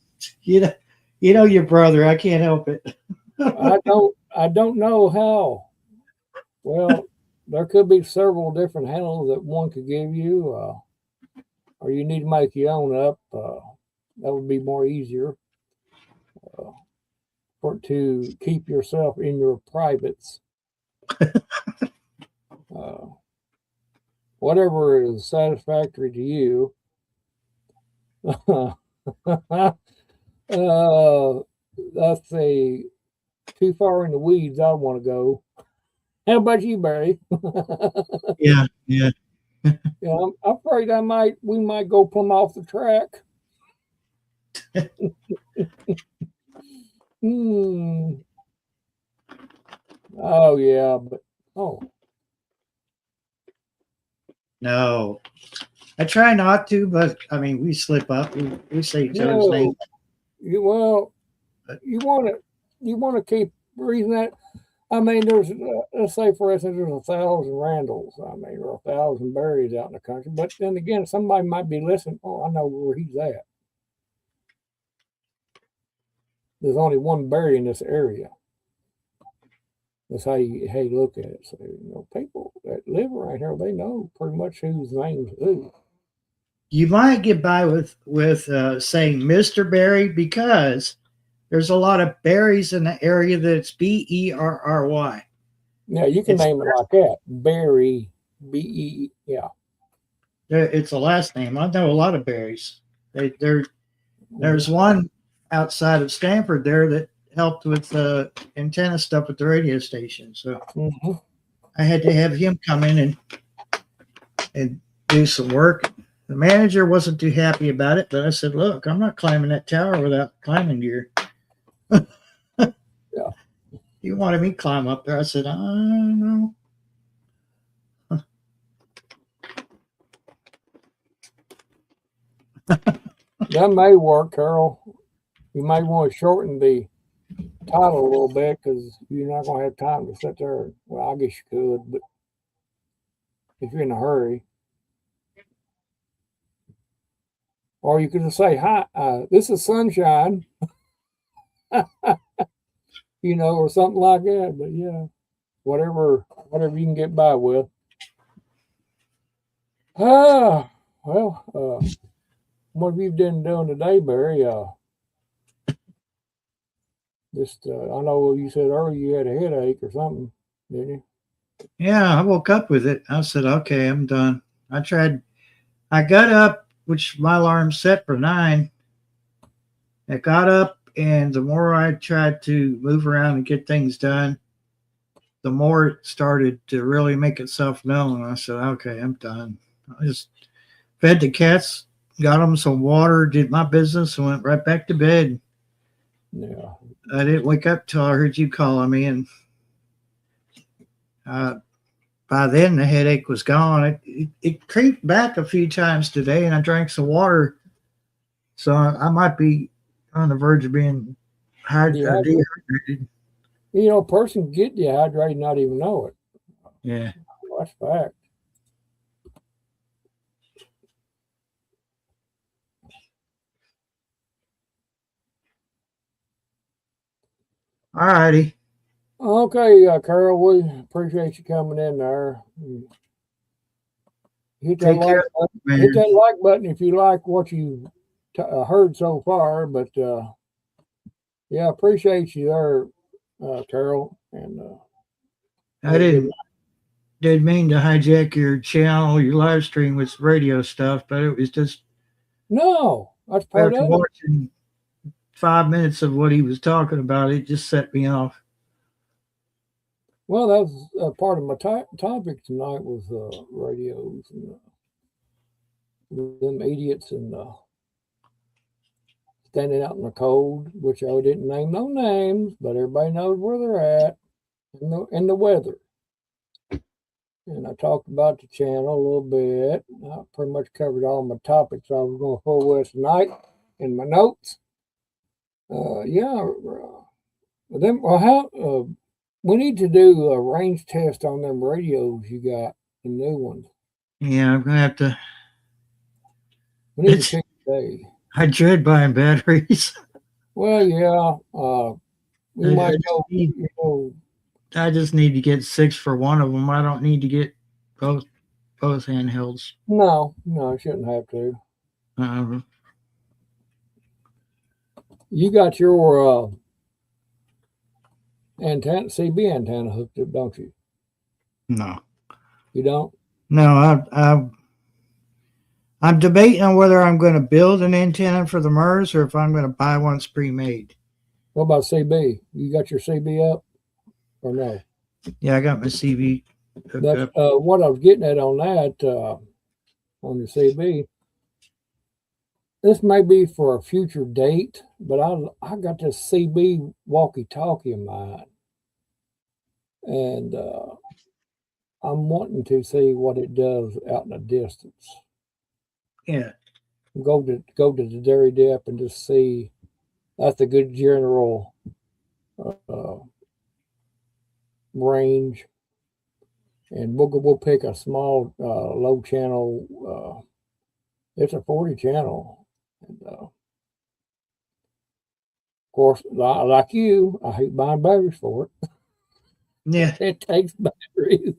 your brother. I can't help it. I don't know how. Well, there could be several different handles that one could give you, or you need to make your own up. That would be more easier for to keep yourself in your privates. Uh, whatever is satisfactory to you. That's a too far in the weeds. I want to go. How about you, Barry? Yeah. Yeah, I'm afraid we might go plumb off the track. Hmm. Oh yeah, but oh No, I try not to, but I mean, we slip up. We say each other's names. Well, you want to keep reading that. I mean, there's let's say for instance, there's 1,000 Randalls. I mean, or 1,000 Barrys out in the country. But then again, somebody might be listening. Oh, I know where he's at. There's only one Barry in this area. That's how you look at it. So people that live around here, they know pretty much whose name's who. You might get by with saying Mr. Barry because there's a lot of berries in the area that's Berry. Yeah, you can name it like that. Barry, B-E, yeah. It's a last name. I know a lot of berries. There's one outside of Stanford there that helped with antenna stuff at the radio station. So I had to have him come in and do some work. The manager wasn't too happy about it, but I said, "Look, I'm not climbing that tower without climbing gear." Yeah. He wanted me to climb up there. I said, "I don't know." That may work, Carol. You may want to shorten the title a little bit because you're not going to have time to sit there. Well, I guess you could, but if you're in a hurry. Or you could just say, hi, this is Sunshine. or something like that. But yeah, whatever you can get by with. Ah, well, what have you been doing today, Barry? Just I know you said earlier you had a headache or something, didn't you? Yeah, I woke up with it. I said, okay, I'm done. I got up, which my alarm set for 9. I got up, and the more I tried to move around and get things done, the more it started to really make itself known. I said, okay, I'm done. I just fed the cats, got them some water, did my business, and went right back to bed. Yeah. I didn't wake up till I heard you calling me, and uh, by then the headache was gone. It creeped back a few times today, and I drank some water, so I might be on the verge of being Dehydrated. dehydrated. A person can get dehydrated and not even know it. Yeah. Well, that's fact. All righty. Okay, Carol, we appreciate you coming in there. Hit that Take like care, button. man. Hit that like button if you like what you heard so far. But yeah, appreciate you there, Carol. And I didn't mean to hijack your channel, your live stream with radio stuff, but it was just no, that's part after of it. watching 5 minutes of what he was talking about, it just set me off. Well, that was part of my topic tonight was radios and them idiots and standing out in the cold, which I didn't name no names, but everybody knows where they're at and the weather. And I talked about the channel a little bit. I pretty much covered all my topics I was going to forward with tonight in my notes. Yeah. Then, well, how we need to do a range test on them radios you got, the new ones. Yeah, I'm gonna have to. We need to pick a day. I dread buying batteries. Well, yeah. We might go. I just need to get 6 for one of them. I don't need to get both handhelds. No, I shouldn't have to. You got your antenna, CB antenna hooked up, don't you? No, you don't. No, I'm debating on whether I'm going to build an antenna for the MERS or if I'm going to buy one that's pre-made. What about CB? You got your CB up or no? Yeah, I got my CB hooked That's up. what I was getting at on that on the CB. This may be for a future date, but I got this CB walkie-talkie of mine, and I'm wanting to see what it does out in the distance. Yeah. Go to the dairy dip and just see. That's a good general range, and we'll pick a small low channel. It's a 40 channel, and of course, like you, I hate buying batteries for it. Yeah, it takes batteries,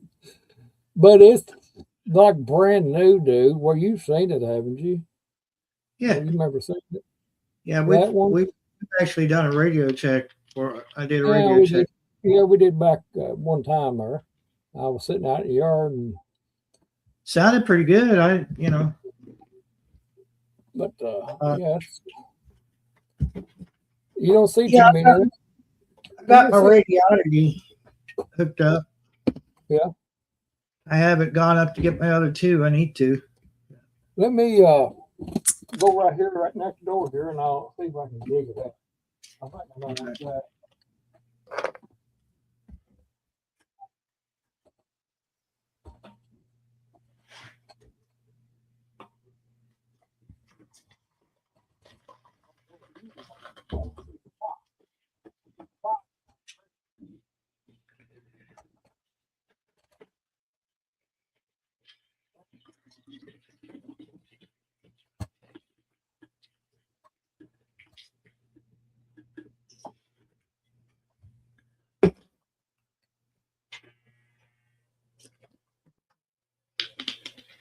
but it's like brand new, dude. Well, you've seen it, haven't you? Yeah, you remember seeing it? Yeah, we've actually done a radio check. I did a yeah, radio check. We did back one time there. I was sitting out in the yard and sounded pretty good. But yeah, you don't see too many. I got my radiology hooked up. Yeah. I haven't gone up to get my other two. I need to. Let me go right here, right next door here, and I'll see if I can dig it up. I think I might have that.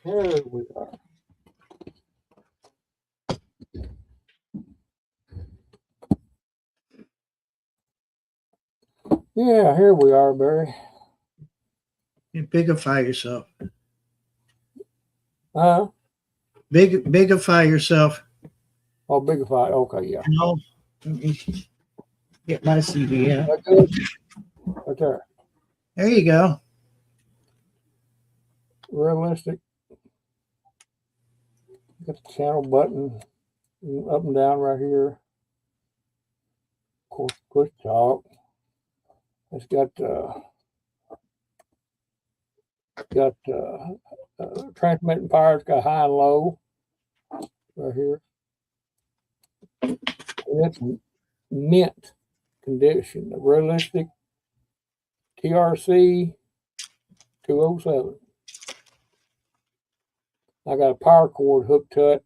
Here we are. Yeah, here we are, Barry. You bigify yourself. Bigify yourself. Oh, big fight. Okay, yeah. No. Let me get my CD out. That good? Right there. There you go. Realistic. Got the channel button up and down right here. Of course, push talk. It's got transmitting power. It's got high and low right here. And it's mint condition. The realistic TRC 207. I got a power cord hooked to it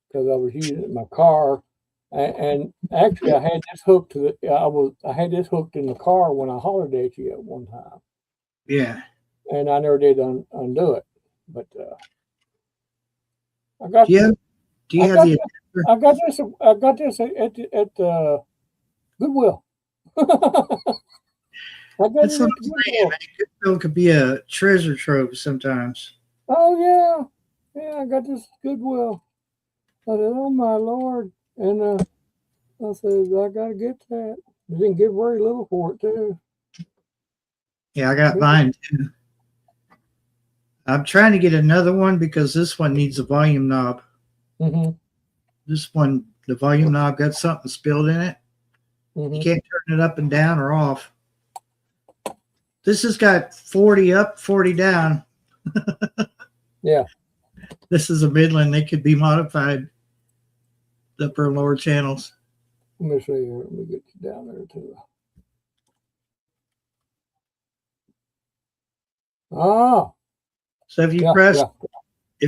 because I was using it in my car, and actually I had this hooked to the. I had this hooked in the car when I hollered at you at one time. Yeah. And I never did undo it, but I got. Do you have the? I got this. I got this at Goodwill. I got That's it what at I'm saying. Goodwill. Goodwill could be a treasure trove sometimes. Oh yeah. I got this Goodwill. I said, "Oh my Lord!" And I said, "I got to get that." I didn't get very little for it too. Yeah, I got mine too. I'm trying to get another one because this one needs a volume knob. Mm-hmm. This one, the volume knob got something spilled in it. Mm-hmm. You can't turn it up and down or off. This has got 40 up, 40 down. Yeah. This is a Midland. They could be modified, the upper and lower channels. Let me see here. Let me get you down there too. Ah. So if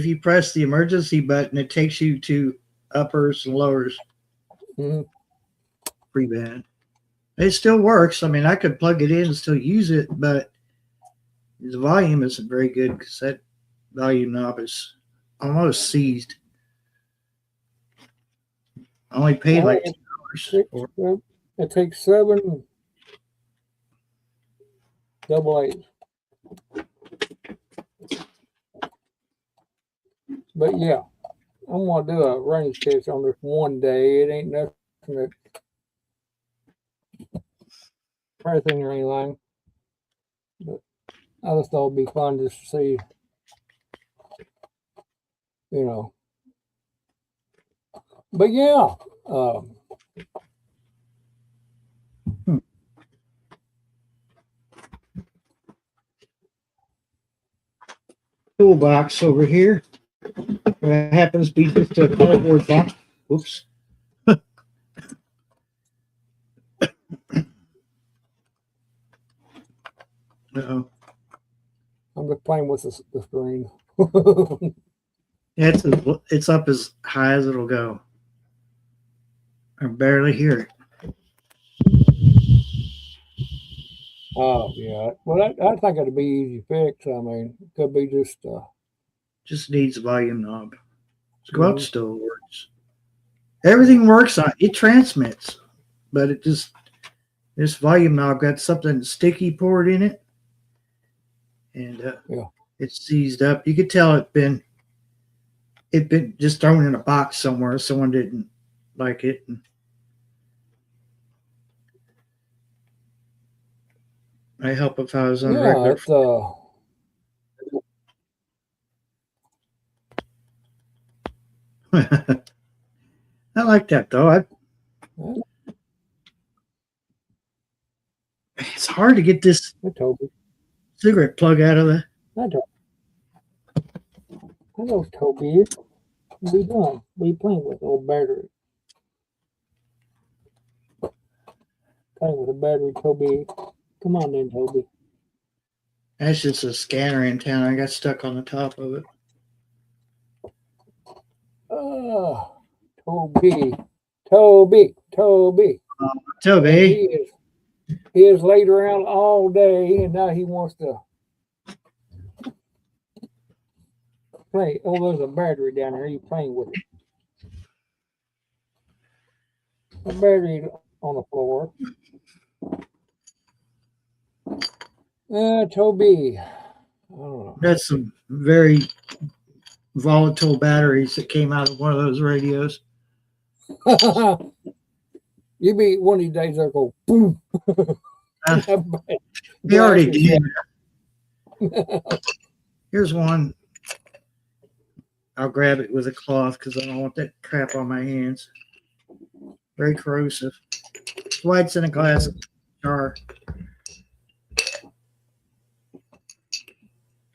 you press the emergency button, it takes you to uppers and lowers. Mm-hmm. Pretty bad. It still works. I mean, I could plug it in and still use it, but the volume isn't very good because that volume knob is almost seized. I only paid like $2. It takes 7 AA. But yeah, I'm gonna do a range test on this one day. It ain't nothing that pressing or anything. But I just thought it'd be fun just to see, you know. But yeah, toolbox over here. It happens to be just a cardboard box. Oops. Uh-oh. I'm just playing with the screen. Yeah, it's up as high as it'll go. I barely hear it. Oh yeah. Well, I think it'd be easy fix. I mean, it could be just needs a volume knob. Squelch still works. Everything works on it. Transmits, but it just this volume knob got something sticky poured in it, and it's seized up. You could tell it been just thrown in a box somewhere. Someone didn't like it. I help if I was on regular. I like that though. It's hard to get this cigarette plug out of the. Hello, Toby. What are you doing? What are you playing with? Old battery. Playing with a battery, Toby. Come on then, Toby. That's just a scanner antenna. I got stuck on the top of it. Toby. He has laid around all day, and now he wants to. play. Oh, there's a battery down there. You playing with it? A battery on the floor. Toby. I don't know. That's some very volatile batteries that came out of one of those radios. You be one of these days they'll go boom. They already did. Here's one. I'll grab it with a cloth because I don't want that crap on my hands. Very corrosive. That's why it's in a glass jar.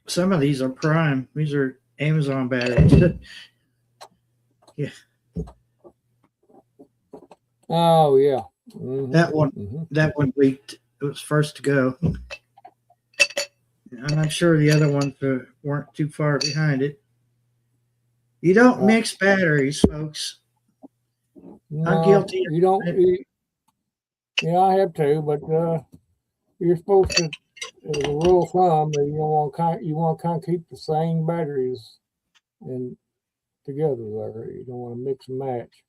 Some of these are prime. These are Amazon batteries. Yeah. Oh yeah. Mm-hmm. That one leaked. It was first to go. I'm not sure the other ones weren't too far behind it. You don't mix batteries, folks. No, I'm guilty. You don't. Yeah, I have to, but you're supposed to. As a rule of thumb, that you want to kind of keep the same batteries and together there. You don't want to mix and match.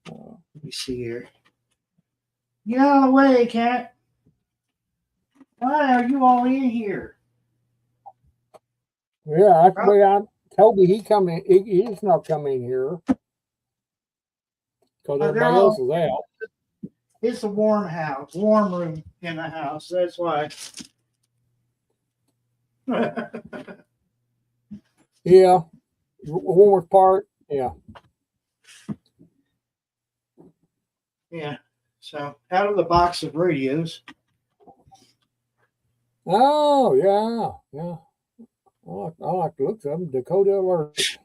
Let me see here. Get out of the way, cat. Why are you all in here? Yeah, that's the way Toby, he's not coming here because everybody else is out. It's a warm house, warm room in the house. That's why. Yeah, warmer part. Yeah. Yeah. So out of the box of radios. Oh yeah. I like to look at them. Dakota Alert.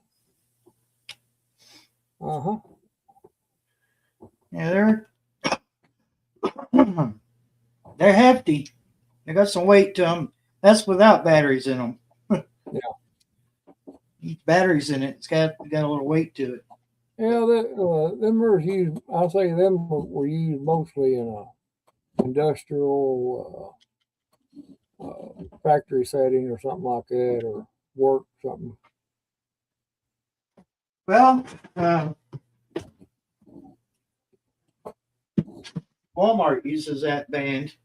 Yeah, they're hefty. They got some weight to them. That's without batteries in them. Yeah. Batteries in it. It's got a little weight to it. Yeah, them were used. I'll say them were used mostly in a industrial factory setting or something like that, or work something. Well, Walmart uses that band.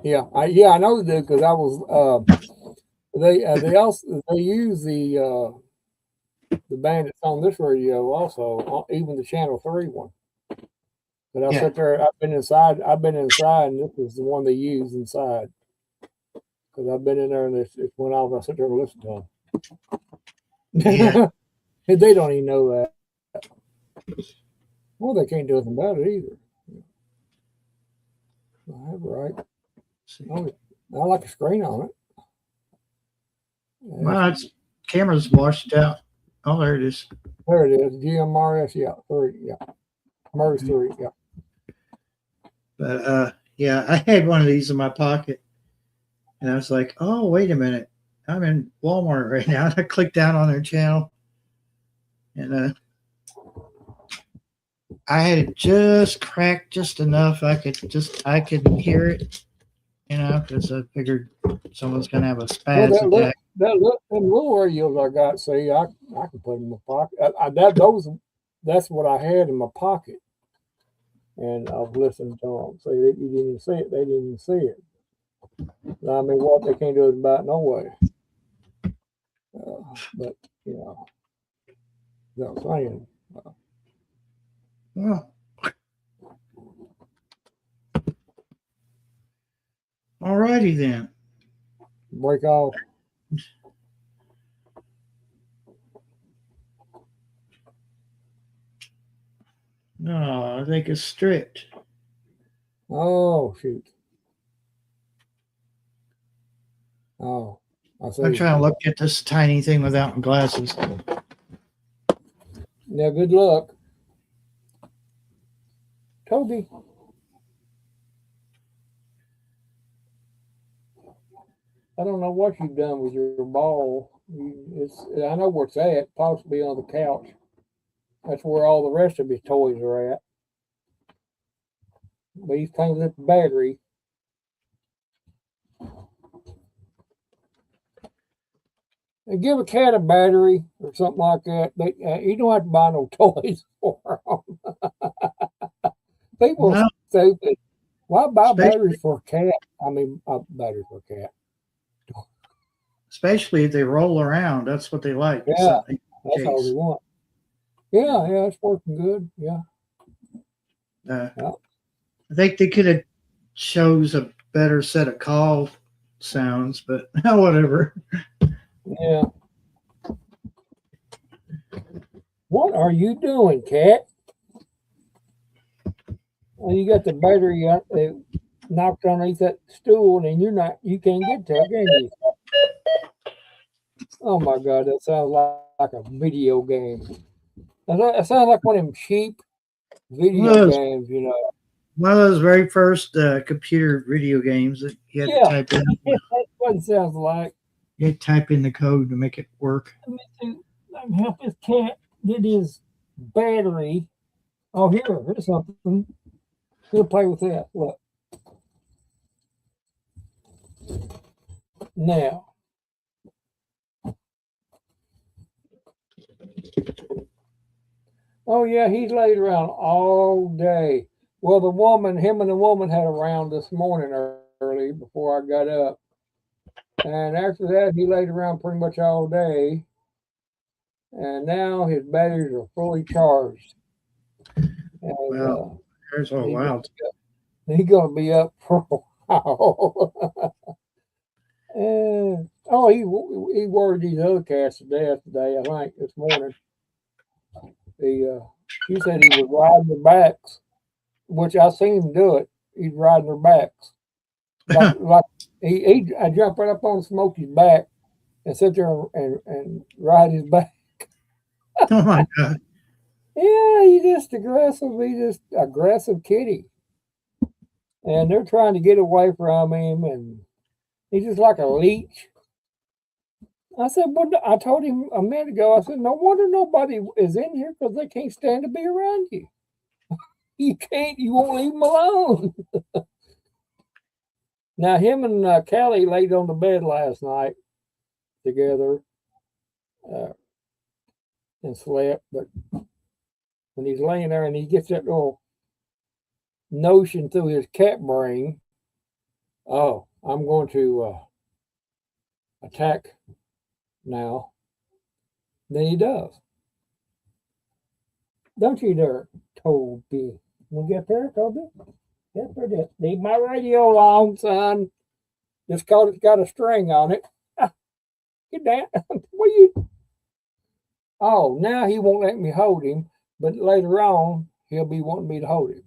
Yeah, I know they do because I was. They use the band that's on this radio also, even the Channel 3 one. But I sit there. I've been inside, and this is the one they use inside. Because I've been in there and it went off. I sit there and listen to them. Yeah. They don't even know that. Well, they can't do anything about it either. Right. Oh, I like a screen on it. Well, it's camera's washed out. Oh, there it is. There it is. GMRS, yeah, 3, yeah. MERS 3, yeah. But yeah, I had one of these in my pocket, and I was like, "Oh, wait a minute, I'm in Walmart right now." And I clicked down on their channel, and I had it just cracked just enough. I could hear it, because I figured someone's gonna have a spaz attack. Them little radios I got, see, I can put them in my pocket. That's what I had in my pocket, and I was listening to them. See, you didn't even see it. They didn't even see it. I mean, what they can't do is about no way. But that's what I'm saying. Well, all righty then. Break off. No, I think it's stripped. Oh shoot. Oh, I see. I'm trying to look at this tiny thing without glasses. Yeah, good luck. Toby. I don't know what you've done with your ball. I know where it's at, possibly on the couch. That's where all the rest of his toys are at. But he's playing with the battery. And give a cat a battery or something like that. You don't have to buy no toys for them. People No, are stupid. Why buy especially batteries for a cat? I mean, batteries for a cat. especially if they roll around. That's what they like. Yeah, Something to that's all they chase. want. Yeah, yeah, it's working good. Yeah, Uh, yeah, I think they could have chose a better set of call sounds, but whatever. yeah. What are you doing, cat? Well, you got the battery knocked underneath that stool, and you can't get to it, can you? Oh my God, that sounds like a video game. That sounds like one of them cheap One of video those, games, you know. one of those very first computer video games that you had to Yeah, type in. that's what it sounds like. You had to type in the code to make it work. Let me see. Let me help this cat get his battery. Oh, here's something. He'll play with that. Look. Now, oh yeah, he's laid around all day. Well, him and the woman had a round this morning early before I got up. And after that, he laid around pretty much all day. And now his batteries are fully charged. And Well, there's a he's while. going to be up for a while. And, oh, he worried these other cats to death today, I think, this morning. She said he was riding their backs, which I seen him do it. He's riding their backs. Like I jump right up on Smokey's back and sit there and ride his back. Oh my god! Yeah, he's just aggressive kitty. And they're trying to get away from him, and he's just like a leech. I said, well, I told him a minute ago, I said, no wonder nobody is in here because they can't stand to be around you. You won't leave them alone. Now, him and Callie laid on the bed last night together uh, and slept. But when he's laying there and he gets that little notion through his cat brain, oh, I'm going to attack now, then he does. Don't you dare, Toby. We'll get there, Toby. Get there. Leave my radio alone, son. Just cause it's got a string on it. Get down. What you? Oh, now he won't let me hold him, but later on he'll be wanting me to hold him.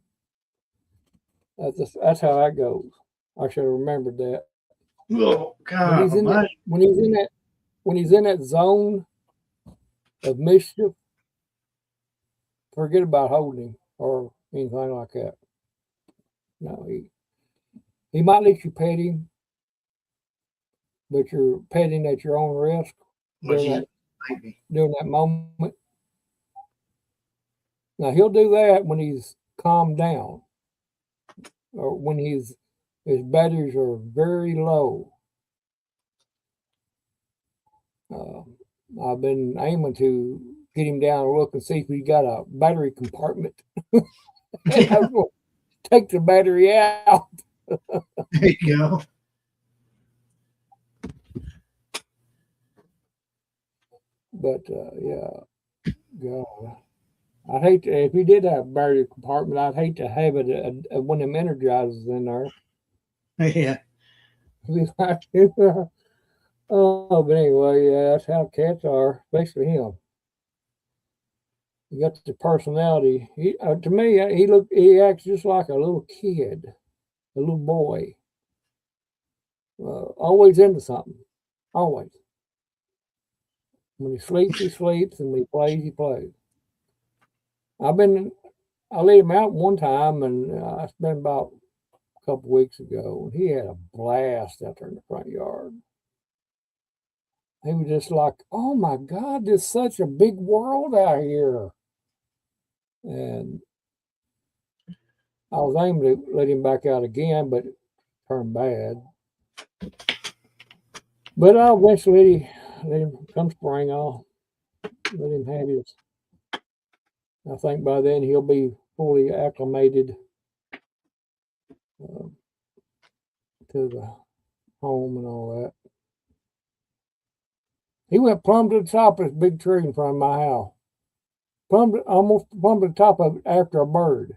That's how that goes. I should have remembered that. Oh god! When he's in that zone of mischief, forget about holding him or anything like that. No, he might let you pet him, but you're petting at your own risk during that moment. Now he'll do that when he's calmed down, or when his batteries are very low. I've been aiming to get him down and look and see if he got a battery compartment. And I will take the battery out. There you go. But yeah, God, I'd hate to, if he did have a battery compartment, I'd hate to have it one of them energizers in there. Yeah. Oh, but anyway, yeah, that's how cats are, especially him. He got the personality. To me, he acts just like a little kid, a little boy. Always into something, always. When he sleeps, and when he plays. I laid him out one time, and it's been about a couple weeks ago, and he had a blast out there in the front yard. He was just like, oh my God, there's such a big world out here. And I was aiming to let him back out again, but it turned bad. But I eventually let him come spring. I'll let him have his. I think by then he'll be fully acclimated uh, to the home and all that. He went plumb to the top of this big tree in front of my house. Almost plumb to the top of it after a bird.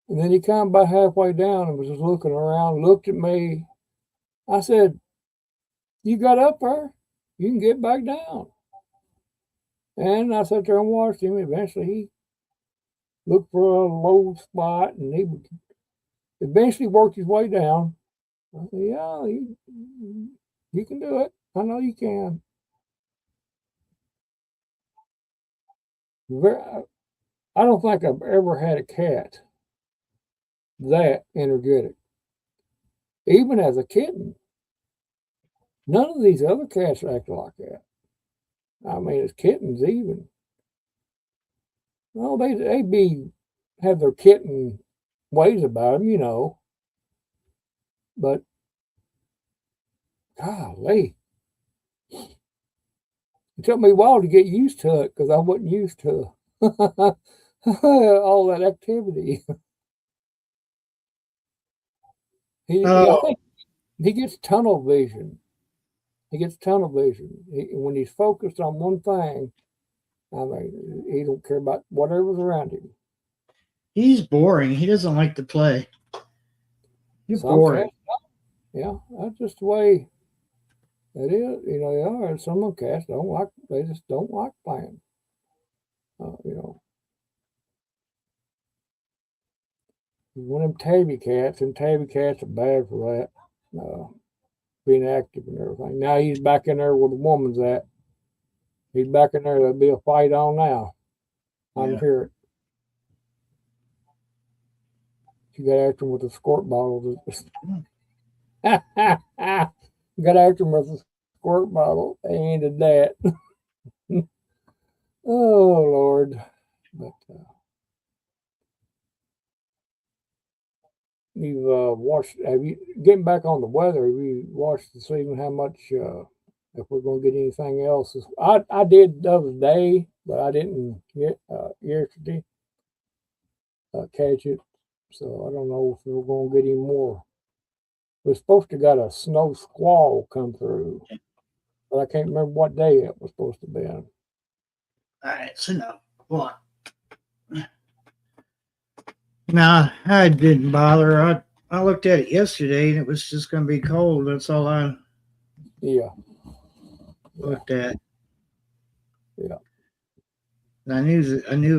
And then he come about halfway down and was just looking around, looked at me. I said, "You got up there? You can get back down." And I sat there and watched him. Eventually he looked for a low spot and he eventually worked his way down. I said, "Yeah, you can do it. I know you can." I don't think I've ever had a cat that energetic. Even as a kitten, none of these other cats act like that. I mean, as kittens, even. Well, they have their kitten ways about them, you know. But golly, it took me a while to get used to it because I wasn't used to all that activity. I think he gets tunnel vision. When he's focused on one thing, I mean, he don't care about whatever's around him. He's boring. He doesn't like to play. He's boring. Yeah, that's just the way it is. You know, they are. Some of the cats they just don't like playing. You know. One of them tabby cats, and tabby cats are bad for that. Being active and everything. Now he's back in there where the woman's at. He's back in there. There'll be a fight on now. I can hear it. She got after him with a squirt bottle. Got after him with a squirt bottle. They ended that. Oh, Lord. But you've watched, getting back on the weather, have you watched to see how much, if we're going to get anything else? I did the other day, but I didn't get yesterday catch it. So I don't know if we're going to get any more. We're supposed to got a snow squall come through, but I can't remember what day it was supposed to be. All right, so no, what? No, I didn't bother. I looked at it yesterday and it was just going to be cold. That's all I looked at. Yeah. I knew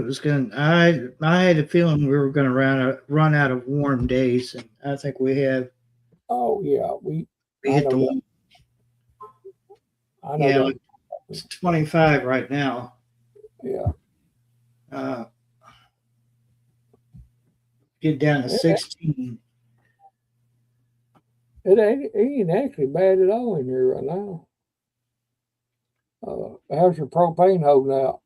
it was going. I had a feeling we were going to run out of warm days, and I think we have. Oh yeah, we hit the one. I know. Yeah, it's 25 right now. Yeah. Get down to 16. It ain't actually bad at all in here right now. How's your propane holding out?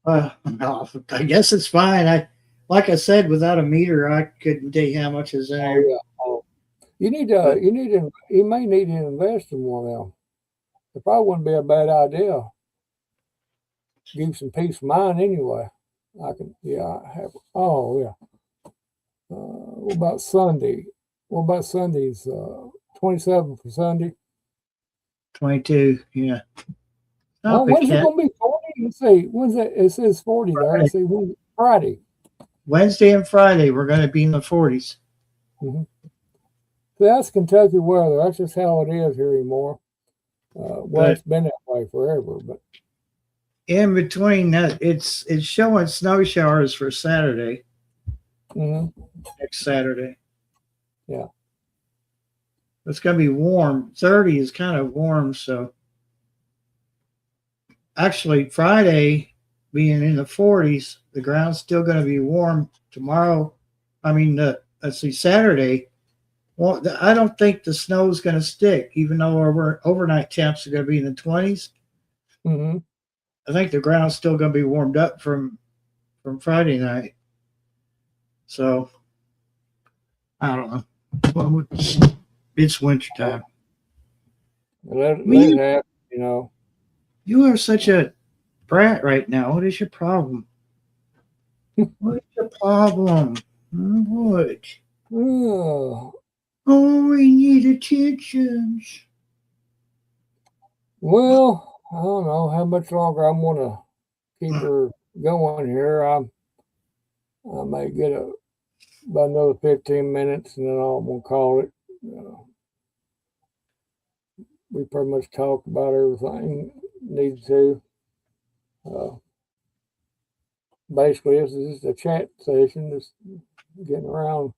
I guess it's fine. Like I said, without a meter, I couldn't tell you how much is in there. Yeah. You may need to invest in one of them. It probably wouldn't be a bad idea. Give you some peace of mind anyway. I have. Oh yeah. What about Sunday? What about Sundays? 27 for Sunday. 22. Yeah. When's it gonna be 40? Let's see. When's that? It says 40 there. Let's see. Friday. Wednesday and Friday we're going to be in the 40s. Mm-hmm. So that's Kentucky weather. That's just how it is here anymore. It's been that way forever. But in between that, it's showing snow showers for Saturday. Mm-hmm. Next Saturday. Yeah. It's going to be warm. 30 is kind of warm, so. Actually, Friday being in the 40s, the ground's still going to be warm tomorrow. Saturday. Well, I don't think the snow is going to stick, even though our overnight temps are going to be in the 20s. Mm-hmm. I think the ground's still going to be warmed up from Friday night. So, I don't know. Well, it's winter time. Let it You, happen, you know. you are such a brat right now. What is your problem? What is your problem? What? Oh, Oh, we need attentions. well, I don't know how much longer I'm gonna keep her going here. I may get about another 15 minutes, and then I'm gonna call it. Uh, we pretty much talked about everything needed to. Uh, Basically, this is just a chat session, just getting around.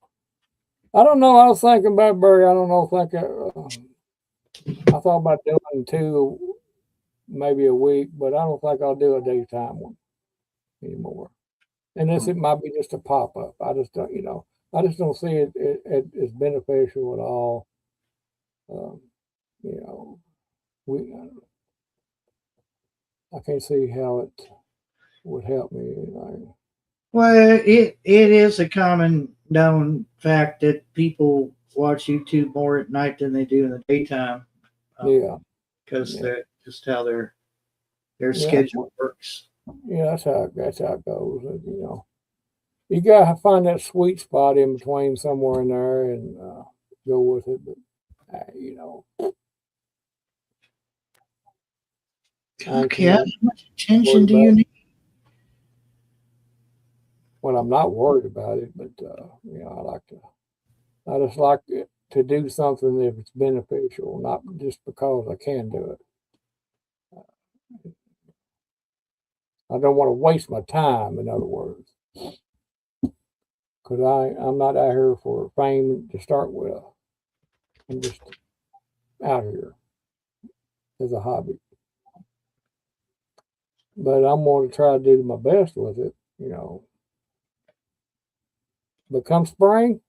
I don't know. I was thinking about Barry. I don't know. I thought about doing two, maybe a week, but I don't think I'll do a daytime one anymore. Unless it might be just a pop up. I just don't, I just don't see it as beneficial at all. Um, you know, we, I can't see how it would help me. Well, it is a common known fact that people watch YouTube more at night than they do in the daytime Yeah, because yeah, that's just how their yeah, schedule works. yeah. That's how it goes. You gotta find that sweet spot in between somewhere in there and go with it. But I ain't too Okay, how much attention worried do about you it. need? Well, I'm not worried about it, but I just like to do something if it's beneficial, not just because I can do it. I don't want to waste my time, in other words, because I'm not out here for fame to start with. I'm just out here as a hobby. But I'm going to try to do my best with it, But come spring,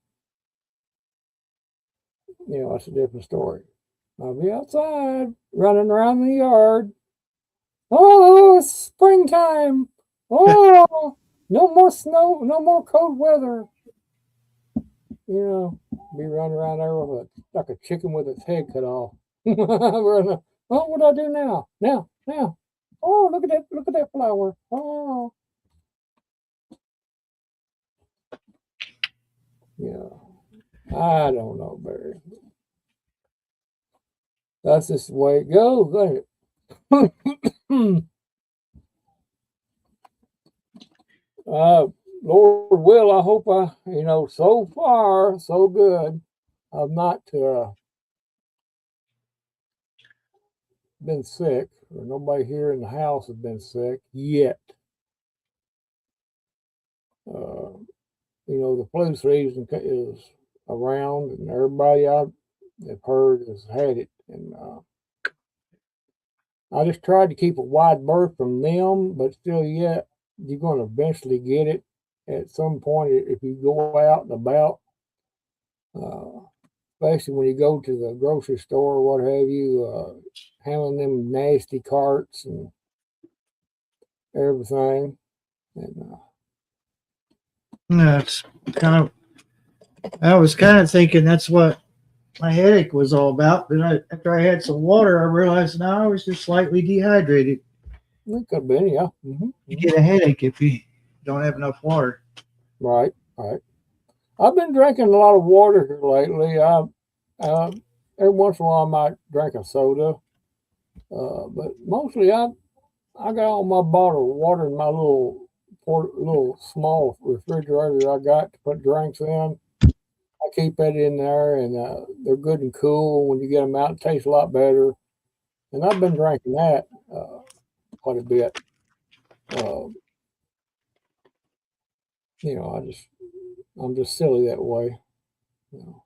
that's a different story. I'll be outside running around the yard. Oh, it's springtime. Oh, no more snow, no more cold weather. Be running around there like a chicken with its head cut off. Oh, what do I do now? Now. Oh, look at that flower. Oh, yeah. I don't know, Barry. That's just the way it goes, ain't it? Lord will, I hope so far, so good. I've not been sick, or nobody here in the house has been sick yet. Uh, the flu season is around, and everybody I've heard has had it. And I just tried to keep a wide berth from them, but still, yet you're going to eventually get it at some point if you go out and about. Uh, Especially when you go to the grocery store or what have you, handling them nasty carts and everything. And That's kind of. I was kind of thinking that's what my headache was all about. But after I had some water, I realized now I was just slightly dehydrated. it could have been, yeah. You get a headache if you don't have enough water. Right, right. I've been drinking a lot of water here lately. Every once in a while I might drink a soda, but mostly I got all my bottled water in my little small refrigerator I got to put drinks in. I keep that in there, and they're good and cool. When you get them out, it tastes a lot better. And I've been drinking that quite a bit. Uh, you know, I'm just silly that way. You know.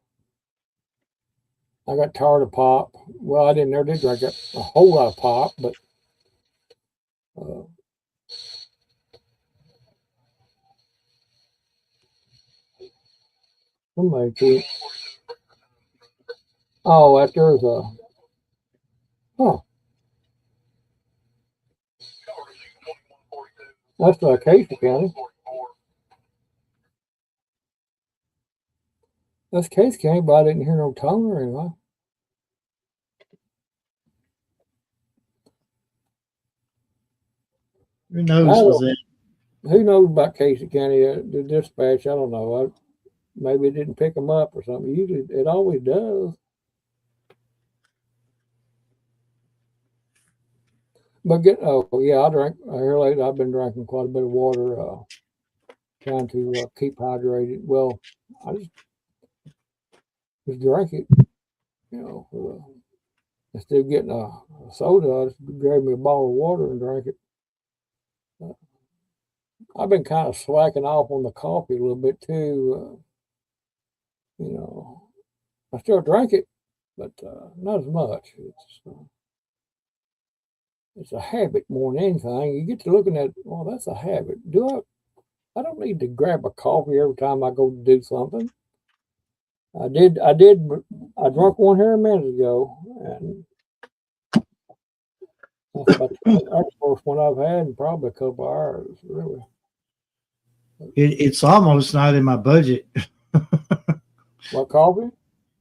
I got tired of pop. Well, I never did drink a whole lot of pop, but uh, somebody too. Oh, that there's a oh, that's Casey County. That's Casey County, but I didn't hear no tone or anything. Who knows with that? Who knows about Casey County? The dispatch, I don't know. Maybe it didn't pick them up or something. Usually, it always does. But yeah, I drank here lately. I've been drinking quite a bit of water, trying to keep hydrated. Well, I just drink it, you know. Instead of getting a soda, I just grab me a bottle of water and drink it. I've been kind of slacking off on the coffee a little bit too. You know, I still drink it, but not as much. It's a habit more than anything. You get to looking at, well, that's a habit. I don't need to grab a coffee every time I go to do something. I drank one here a minute ago, and that's the first one I've had in probably a couple of hours, really. It's almost not in my budget. What, coffee?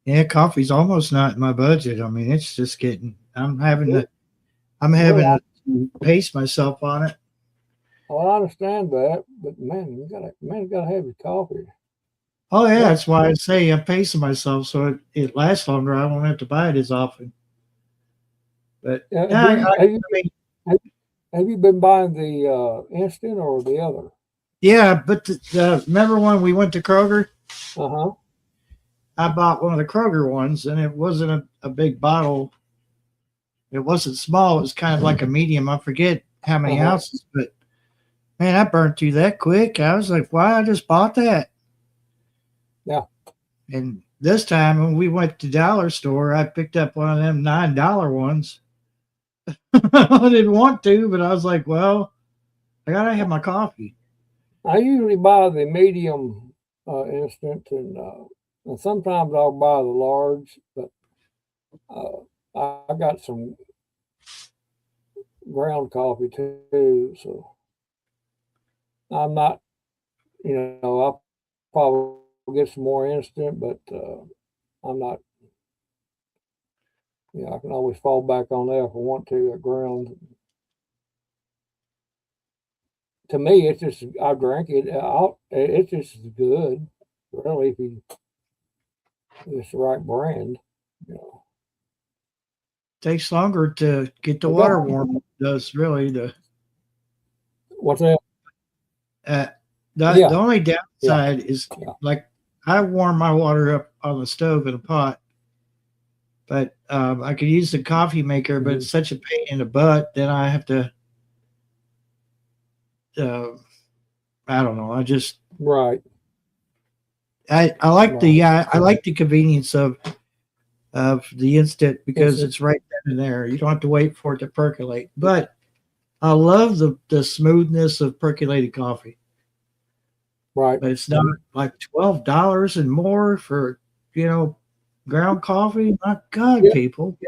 Yeah, coffee's almost not in my budget. I mean, it's just getting. I'm having to pace myself on it. Well, I understand that, but man, you gotta have your coffee. Oh yeah, that's why I say I'm pacing myself so it lasts longer. I won't have to buy it as often. But have you been buying the instant or the other? Yeah, but remember when we went to Kroger? Uh-huh. I bought one of the Kroger ones, and it wasn't a big bottle. It wasn't small. It was kind of like a medium. I forget how many ounces, but man, I burnt through that quick. I was like, why? I just bought that. Yeah. And this time when we went to dollar store, I picked up one of them $9 ones. I didn't want to, but I was like, well, I got to have my coffee. I usually buy the medium instant, and sometimes I'll buy the large, but I got some ground coffee too, so I'm not, I'll probably get some more instant, but I'm not, I can always fall back on that if I want to at ground. To me, it's just, I drink it. It's just good, really, if it's the right brand. Takes longer to get the water warm. It does really. What's that? The only downside is like I warm my water up on the stove in a pot, but I could use the coffee maker, but it's such a pain in the butt. Then I have to. I don't know. I just right. I like the convenience of the instant because it's right then and there. You don't have to wait for it to percolate. But I love the smoothness of percolated coffee. Right. But it's not like $12 and more for ground coffee. My God, people.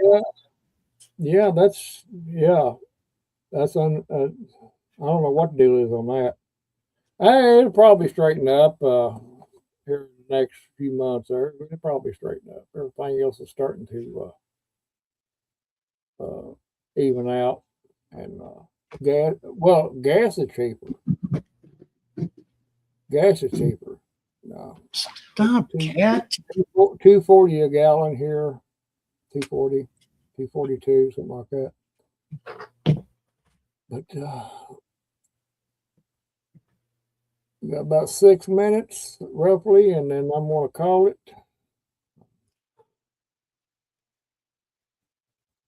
Yeah. That's I don't know what the deal is on that. It'll probably straighten up here in the next few months. There, it'll probably straighten up. Everything else is starting to even out, and gas is cheaper. Gas is cheaper. No, stop, cat. $2.40 a gallon here. 2.40, 2.42, something like that. But we got about 6 minutes roughly, and then I'm going to call it.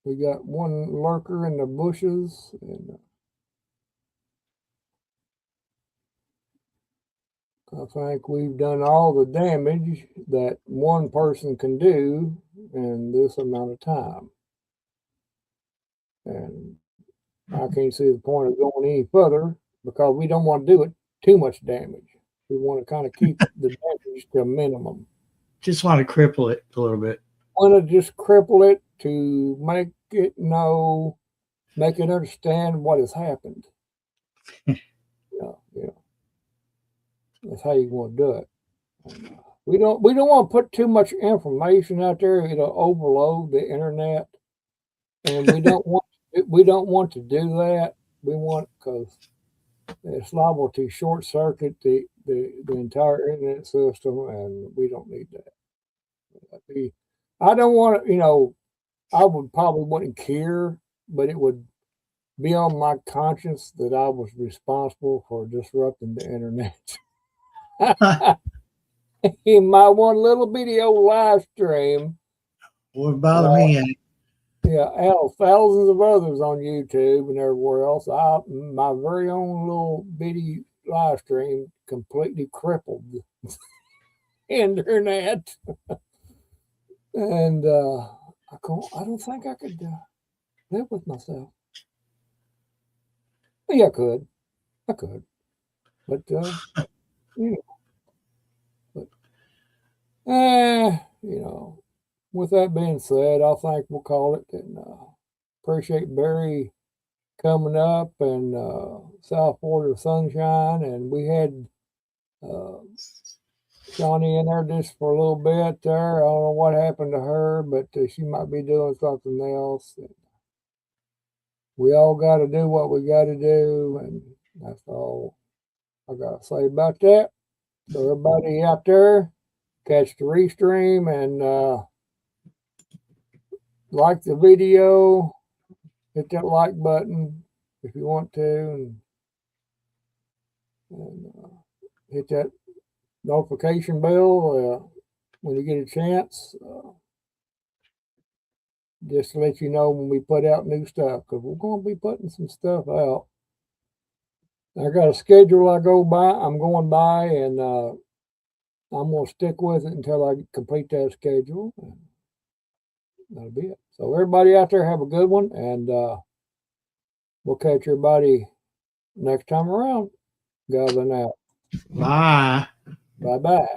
We got one lurker in the bushes, and I think we've done all the damage that one person can do in this amount of time. And I can't see the point of going any further because we don't want to do it too much damage. We want to kind of keep the damage to a minimum. Just want to cripple it a little bit. Want to just cripple it to make it understand what has happened. Yeah. That's how you want to do it. And, we don't want to put too much information out there. It'll overload the internet, and we don't want to do that. We want, because it's liable to short circuit the entire internet system, and we don't need that. I don't want to, you know, I would probably wouldn't care, but it would be on my conscience that I was responsible for disrupting the internet. In my one little video live stream. Would bother me any. Yeah, hell, thousands of others on YouTube and everywhere else. My very own little bitty live stream completely crippled the internet, and I don't think I could live with myself. Yeah, I could, but you know, you know. With that being said, I think we'll call it, and appreciate Barry coming up and South Florida Sunshine, and we had Shawnee in there just for a little bit there. I don't know what happened to her, but she might be doing something else. We all got to do what we got to do, and that's all I got to say about that. So everybody out there, catch the restream and like the video, hit that like button if you want to, and hit that notification bell when you get a chance, just to let you know when we put out new stuff, because we're going to be putting some stuff out. I got a schedule I'm going by, and I'm going to stick with it until I complete that schedule. And that'll be it. So everybody out there have a good one, and we'll catch everybody next time around. Goblin out. Bye. Bye-bye.